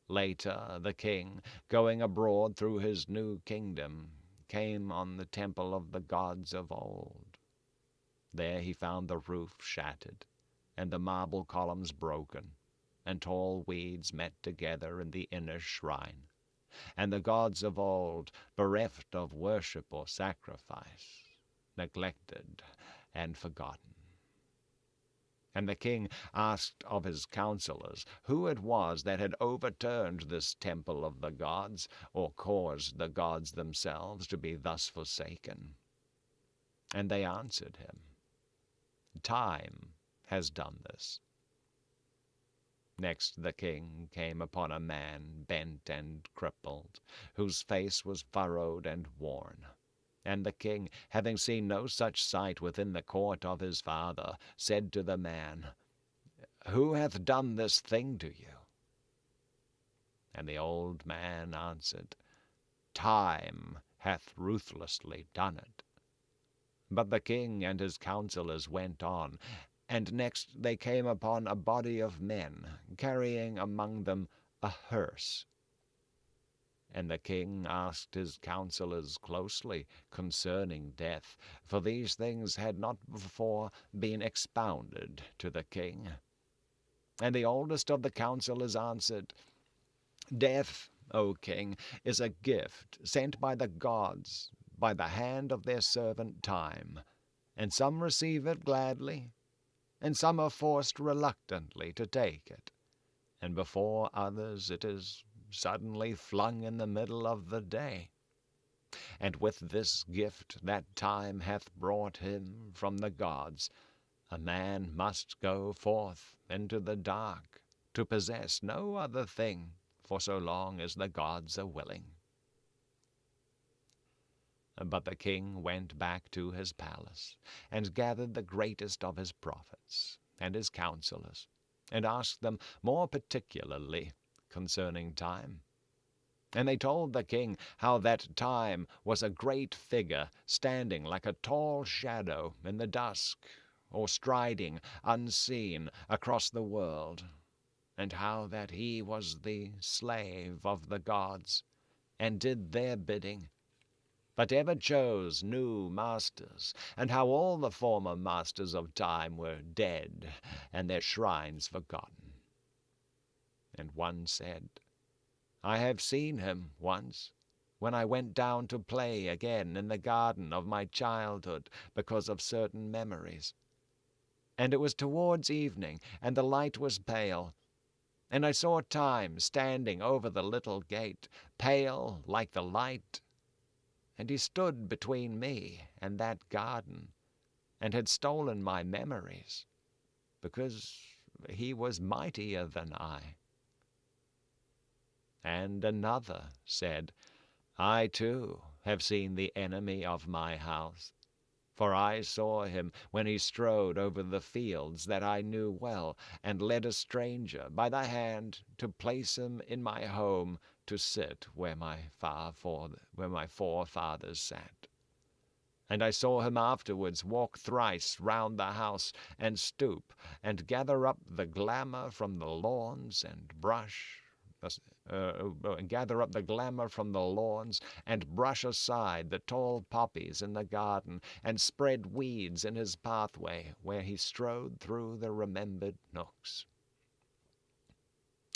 Later the king, going abroad through his new kingdom, came on the temple of the gods of old. There he found the roof shattered, and the marble columns broken, and tall weeds met together in the inner shrine, and the gods of old, bereft of worship or sacrifice, neglected and forgotten. And the king asked of his counselors who it was that had overturned this temple of the gods, or caused the gods themselves to be thus forsaken. And they answered him, "Time has done this." Next the king came upon a man bent and crippled, whose face was furrowed and worn. And the king, having seen no such sight within the court of his father, said to the man, "Who hath done this thing to you?" And the old man answered, Time hath ruthlessly done it. But the king and his counsellors went on, and next they came upon a body of men, carrying among them a hearse. And the king asked his counsellors closely concerning death, for these things had not before been expounded to the king. And the oldest of the counsellors answered, Death, O king, is a gift sent by the gods by the hand of their servant Time, and some receive it gladly, and some are forced reluctantly to take it, and before others it is suddenly flung in the middle of the day. And with this gift that Time hath brought him from the gods, a man must go forth into the dark, to possess no other thing for so long as the gods are willing. But the king went back to his palace, and gathered the greatest of his prophets and his counsellors, and asked them more particularly concerning Time. And they told the king how that Time was a great figure, standing like a tall shadow in the dusk, or striding unseen across the world, and how that he was the slave of the gods, and did their bidding, but ever chose new masters, and how all the former masters of Time were dead, and their shrines forgotten. And one said, I have seen him once, when I went down to play again in the garden of my childhood because of certain memories. And it was towards evening, and the light was pale, and I saw Time standing over the little gate, pale like the light, and he stood between me and that garden, and had stolen my memories, because he was mightier than I. And another said, I too have seen the enemy of my house, for I saw him when he strode over the fields that I knew well, and led a stranger by the hand to place him in my home, to sit where my forefathers sat. And I saw him afterwards walk thrice round the house, and stoop, and gather up the glamour from the lawns, and brush aside the tall poppies in the garden, and spread weeds in his pathway where he strode through the remembered nooks.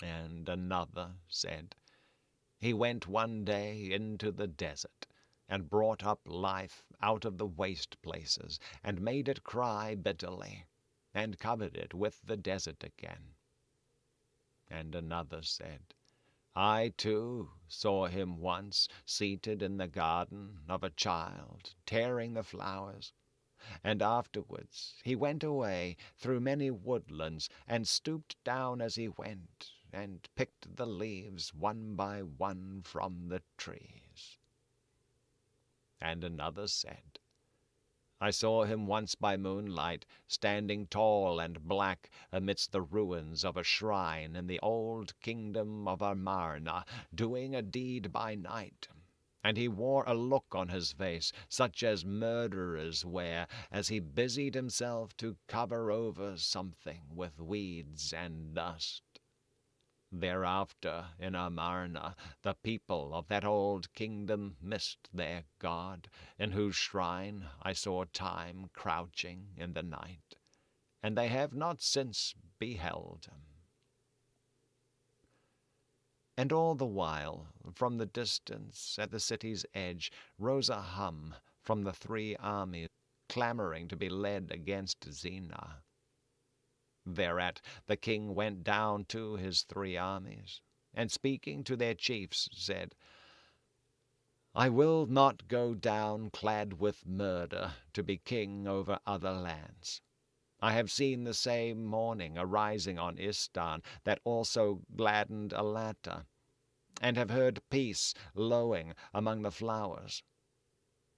And another said, he went one day into the desert, and brought up life out of the waste places, and made it cry bitterly, and covered it with the desert again. And another said, I too saw him once seated in the garden of a child, tearing the flowers, and afterwards he went away through many woodlands, and stooped down as he went, and picked the leaves one by one from the trees. And another said, I saw him once by moonlight, standing tall and black amidst the ruins of a shrine in the old kingdom of Amarna, doing a deed by night. And he wore a look on his face, such as murderers wear, as he busied himself to cover over something with weeds and dust. Thereafter, in Amarna, the people of that old kingdom missed their god, in whose shrine I saw Time crouching in the night, and they have not since beheld him. And all the while, from the distance at the city's edge, rose a hum from the 3 armies, clamoring to be led against Zena. Thereat the king went down to his 3 armies, and speaking to their chiefs said, I will not go down clad with murder to be king over other lands. I have seen the same morning arising on Istan that also gladdened Alata, and have heard peace lowing among the flowers.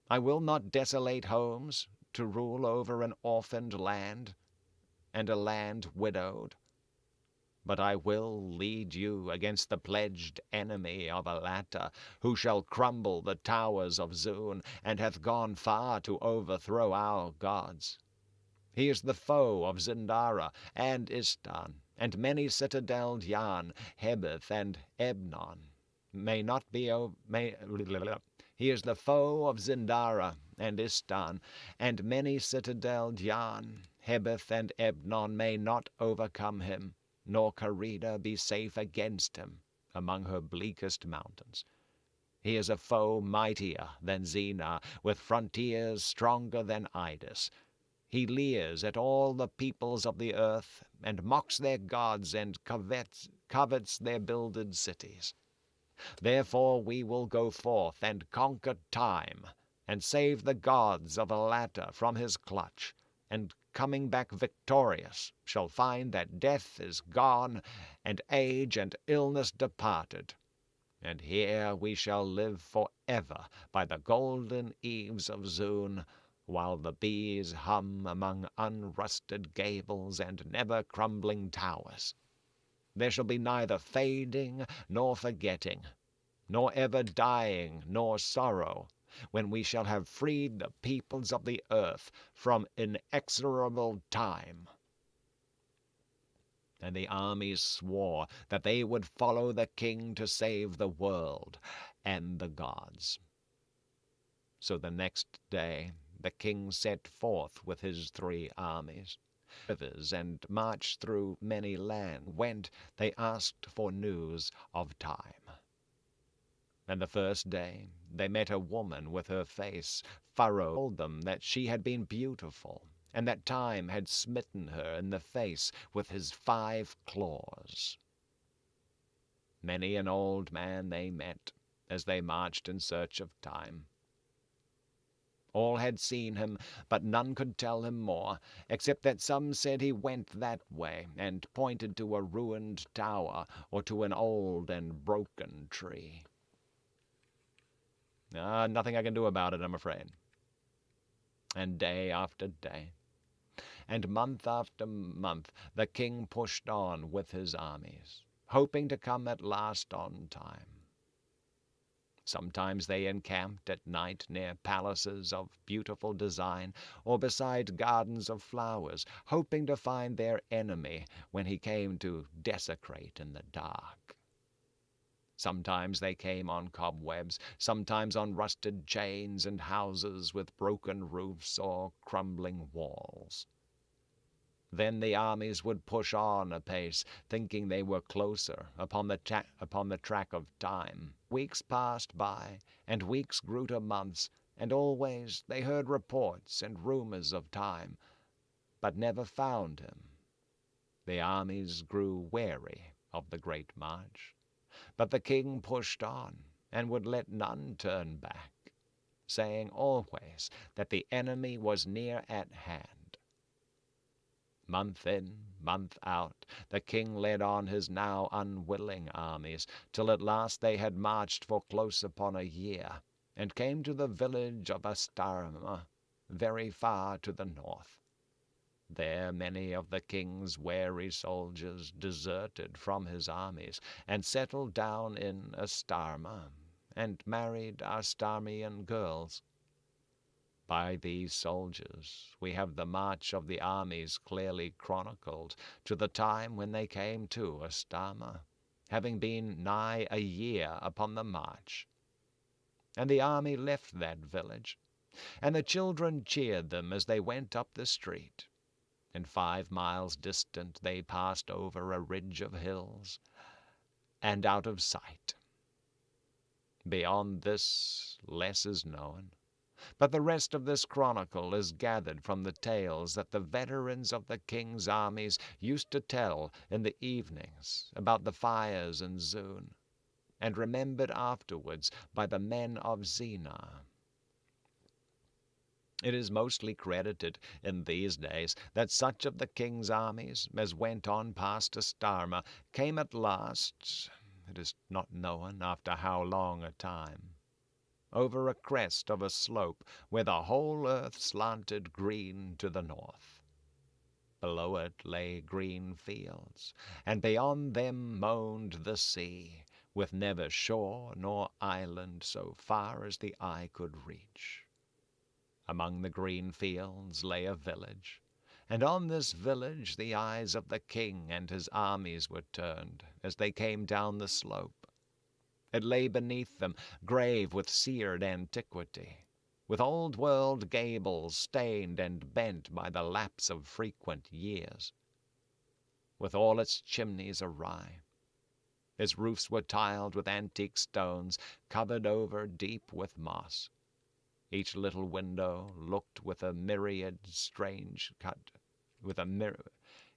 I will not desolate homes to rule over an orphaned land, and a land widowed. But I will lead you against the pledged enemy of Alatta, who shall crumble the towers of Zun, and hath gone far to overthrow our gods. He is the foe of Zindara and Istan, and many citadelled Yan, Hebeth, and Ebnon. He is the foe of Zindara and Istan, and many citadelled Yan, Hebeth, and Ebnon may not overcome him, nor Karida be safe against him among her bleakest mountains. He is a foe mightier than Zena, with frontiers stronger than Idis. He leers at all the peoples of the earth, and mocks their gods, and covets their builded cities. Therefore we will go forth and conquer time, and save the gods of Alatta from his clutch, and coming back victorious shall find that death is gone, and age and illness departed. And here we shall live for ever by the golden eaves of Zun, while the bees hum among unrusted gables and never-crumbling towers. There shall be neither fading nor forgetting, nor ever dying nor sorrow, when we shall have freed the peoples of the earth from inexorable time. And the armies swore that they would follow the king to save the world and the gods. So the next day the king set forth with his 3 armies, rivers, and marched through many lands. Went, they asked for news of time. And the first day they met a woman with her face furrowed, told them that she had been beautiful, and that time had smitten her in the face with his 5 claws. Many an old man they met as they marched in search of time. All had seen him, but none could tell him more, except that some said he went that way, and pointed to a ruined tower, or to an old and broken tree. Nothing I can do about it, I'm afraid. And day after day, and month after month, the king pushed on with his armies, hoping to come at last on time. Sometimes they encamped at night near palaces of beautiful design, or beside gardens of flowers, hoping to find their enemy when he came to desecrate in the dark. Sometimes they came on cobwebs, sometimes on rusted chains and houses with broken roofs or crumbling walls. Then the armies would push on apace, thinking they were closer upon the track of time. Weeks passed by, and weeks grew to months, and always they heard reports and rumors of time, but never found him. The armies grew weary of the great march, but the king pushed on, and would let none turn back, saying always that the enemy was near at hand. Month in, month out, the king led on his now unwilling armies, till at last they had marched for close upon a year, and came to the village of Astarma, very far to the north. There many of the king's wary soldiers deserted from his armies, and settled down in Astarma, and married Astarmian girls. By these soldiers we have the march of the armies clearly chronicled, to the time when they came to Astarma, having been nigh a year upon the march. And the army left that village, and the children cheered them as they went up the street. And 5 miles distant they passed over a ridge of hills, and out of sight. Beyond this less is known, but the rest of this chronicle is gathered from the tales that the veterans of the king's armies used to tell in the evenings about the fires in Zun, and remembered afterwards by the men of Zena. It is mostly credited in these days that such of the king's armies as went on past Astarma came at last, it is not known after how long a time, over a crest of a slope where the whole earth slanted green to the north. Below it lay green fields, and beyond them moaned the sea, with never shore nor island so far as the eye could reach. Among the green fields lay a village, and on this village the eyes of the king and his armies were turned as they came down the slope. It lay beneath them, grave with seared antiquity, with old-world gables stained and bent by the lapse of frequent years, with all its chimneys awry. Its roofs were tiled with antique stones, covered over deep with moss. Each little window looked with a myriad strange cut,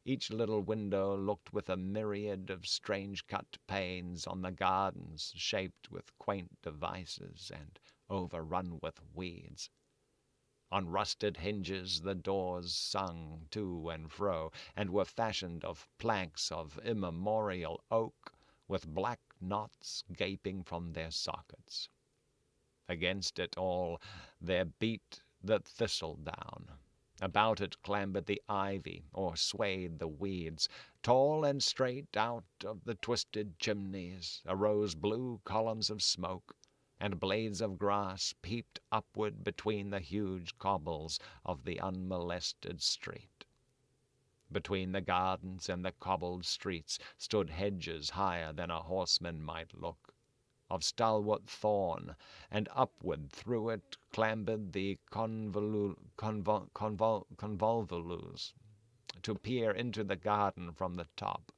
Each little window looked with a myriad of strange cut panes on the gardens shaped with quaint devices and overrun with weeds. On rusted hinges the doors swung to and fro, and were fashioned of planks of immemorial oak, with black knots gaping from their sockets. Against it all there beat the thistledown. About it clambered the ivy, or swayed the weeds. Tall and straight out of the twisted chimneys arose blue columns of smoke, and blades of grass peeped upward between the huge cobbles of the unmolested street. Between the gardens and the cobbled streets stood hedges higher than a horseman might look, of stalwart thorn, and upward through it clambered the convolvulus to peer into the garden from the top.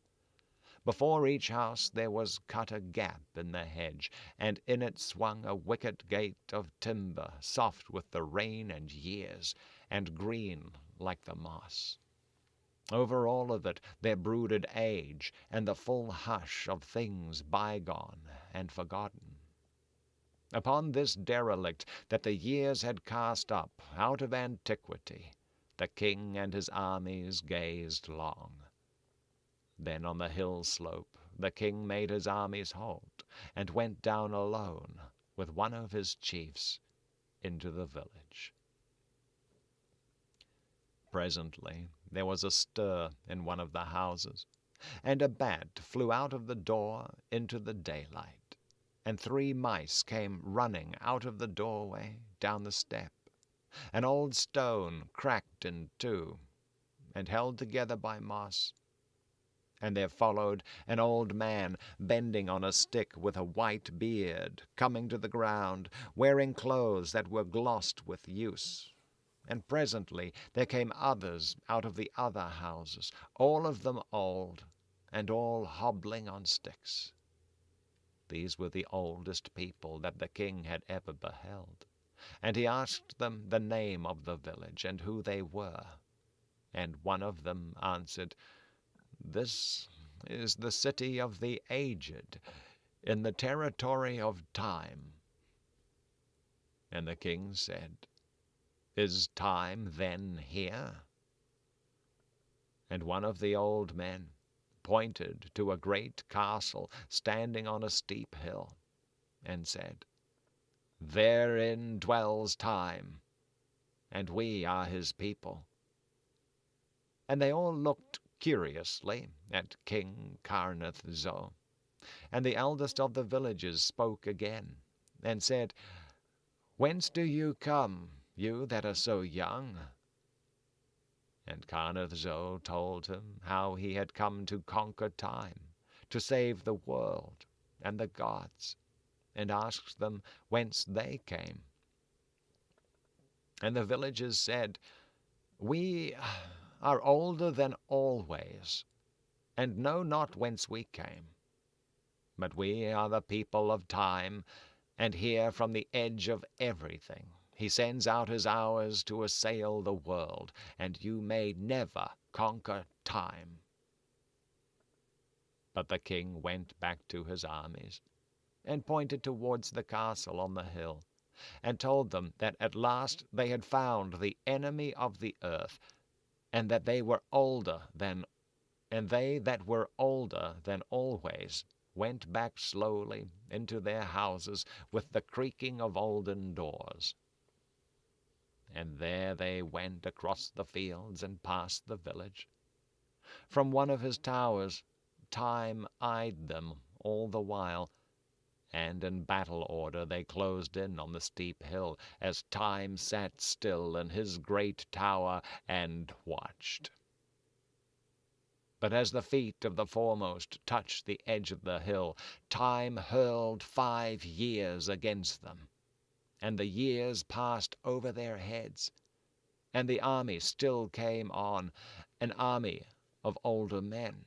Before each house there was cut a gap in the hedge, and in it swung a wicket gate of timber, soft with the rain and years, and green like the moss. Over all of it there brooded age and the full hush of things bygone and forgotten. Upon this derelict that the years had cast up out of antiquity, the king and his armies gazed long. Then on the hill slope the king made his armies halt, and went down alone with one of his chiefs into the village. Presently there was a stir in one of the houses, and a bat flew out of the door into the daylight, and 3 mice came running out of the doorway down the step. An old stone cracked in two, and held together by moss. And there followed an old man bending on a stick with a white beard, coming to the ground, wearing clothes that were glossed with use. And presently there came others out of the other houses, all of them old, and all hobbling on sticks. These were the oldest people that the king had ever beheld, and he asked them the name of the village and who they were. And one of them answered, "This is the city of the aged, in the territory of time." And the king said, "Is time then here?" And one of the old men pointed to a great castle standing on a steep hill, and said, "Therein dwells time, and we are his people." And they all looked curiously at King Carneth Zo, and the eldest of the villagers spoke again, and said, "Whence do you come, you that are so young?" And Carneth Zo told him how he had come to conquer time, to save the world and the gods, and asked them whence they came. And the villagers said, "We are older than always, and know not whence we came. But we are the people of time, and here from the edge of everything he sends out his hours to assail the world, and you may never conquer time." But the king went back to his armies, and pointed towards the castle on the hill, and told them that at last they had found the enemy of the earth, and that they were older than, and they that were older than always went back slowly into their houses with the creaking of olden doors. And there they went across the fields and past the village, From one of his towers, Time eyed them all the while, and in battle order they closed in on the steep hill as Time sat still in his great tower and watched. But as the feet of the foremost touched the edge of the hill, Time hurled 5 years against them, and the years passed over their heads, and the army still came on, an army of older men.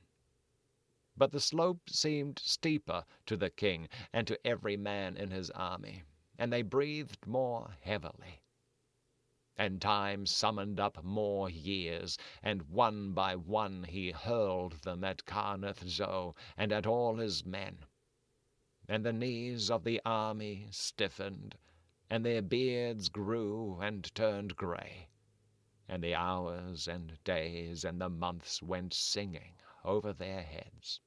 But the slope seemed steeper to the king and to every man in his army, and they breathed more heavily. And Time summoned up more years, and one by one he hurled them at Carneth Zo and at all his men. And the knees of the army stiffened, and their beards grew and turned grey, and the hours and days and the months went singing over their heads,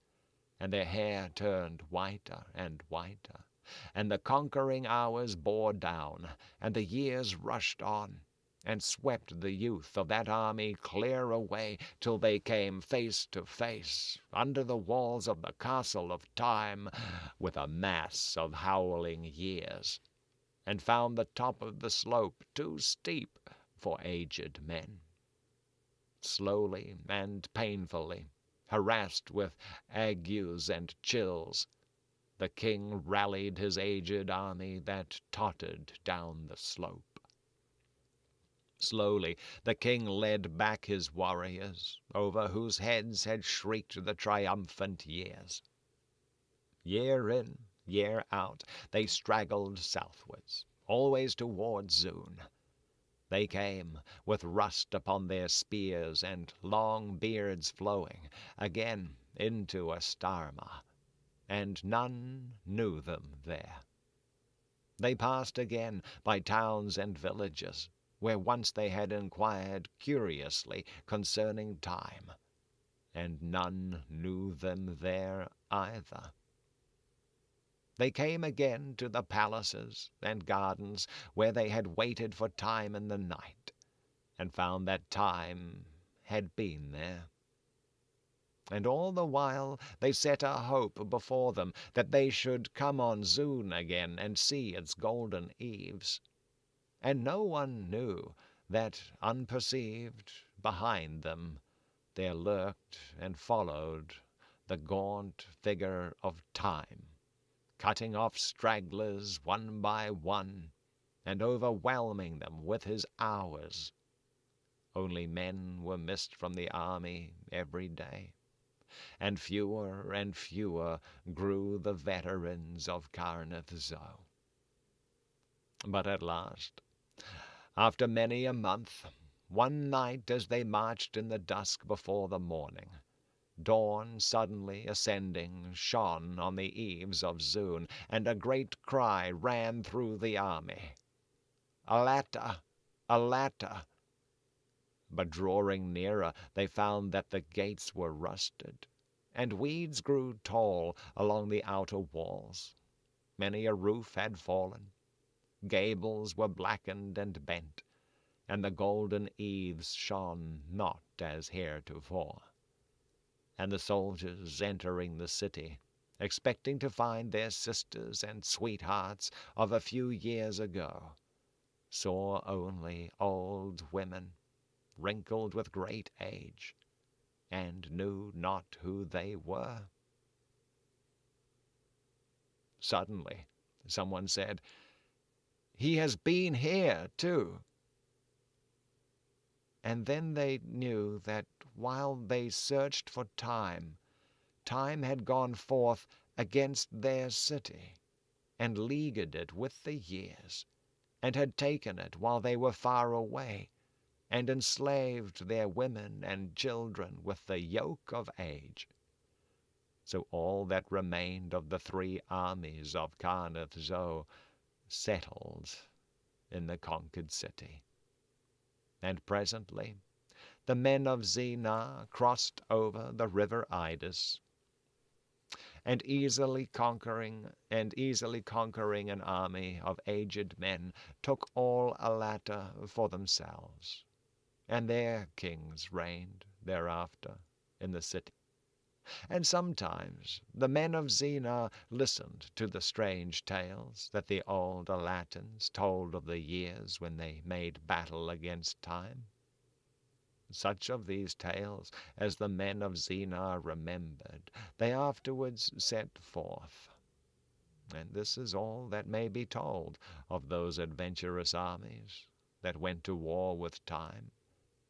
and their hair turned whiter and whiter, and the conquering hours bore down, and the years rushed on, and swept the youth of that army clear away, till they came face to face, under the walls of the castle of Time, with a mass of howling years, and found the top of the slope too steep for aged men. Slowly and painfully, harassed with agues and chills, the king rallied his aged army that tottered down the slope. Slowly the king led back his warriors, over whose heads had shrieked the triumphant years. Year in, year out, they straggled southwards, always towards Zoon. They came, with rust upon their spears and long beards flowing, again into Astarma, and none knew them there. They passed again by towns and villages, where once they had inquired curiously concerning Time, and none knew them there either. They came again to the palaces and gardens where they had waited for Time in the night, and found that Time had been there. And all the while they set a hope before them that they should come on Zoon again and see its golden eaves. And no one knew that, unperceived, behind them there lurked and followed the gaunt figure of Time, cutting off stragglers one by one, and overwhelming them with his hours. Only men were missed from the army every day, and fewer grew the veterans of Carneth Zo. But at last, after many a month, one night as they marched in the dusk before the morning, dawn suddenly ascending shone on the eaves of Zoon, and a great cry ran through the army. "Alatta! Alatta!" But drawing nearer, they found that the gates were rusted, and weeds grew tall along the outer walls. Many a roof had fallen. Gables were blackened and bent, and the golden eaves shone not as heretofore. And the soldiers entering the city, expecting to find their sisters and sweethearts of a few years ago, saw only old women, wrinkled with great age, and knew not who they were. Suddenly, someone said, "He has been here, too." And then they knew that while they searched for Time, Time had gone forth against their city, and leagued it with the years, and had taken it while they were far away, and enslaved their women and children with the yoke of age. So all that remained of the 3 armies of Carneth Zo settled in the conquered city. And presently the men of Zena crossed over the river Idus, and easily conquering an army of aged men, took all Alatta for themselves, and their kings reigned thereafter in the city. And sometimes the men of Xena listened to the strange tales that the older Latins told of the years when they made battle against time. Such of these tales as the men of Xena remembered, they afterwards set forth. And this is all that may be told of those adventurous armies that went to war with time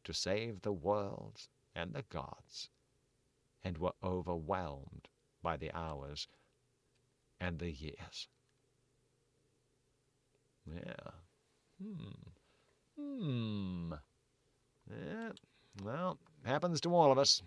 to save the world and the gods, and were overwhelmed by the hours and the years. Yeah. Yeah. Well, happens to all of us.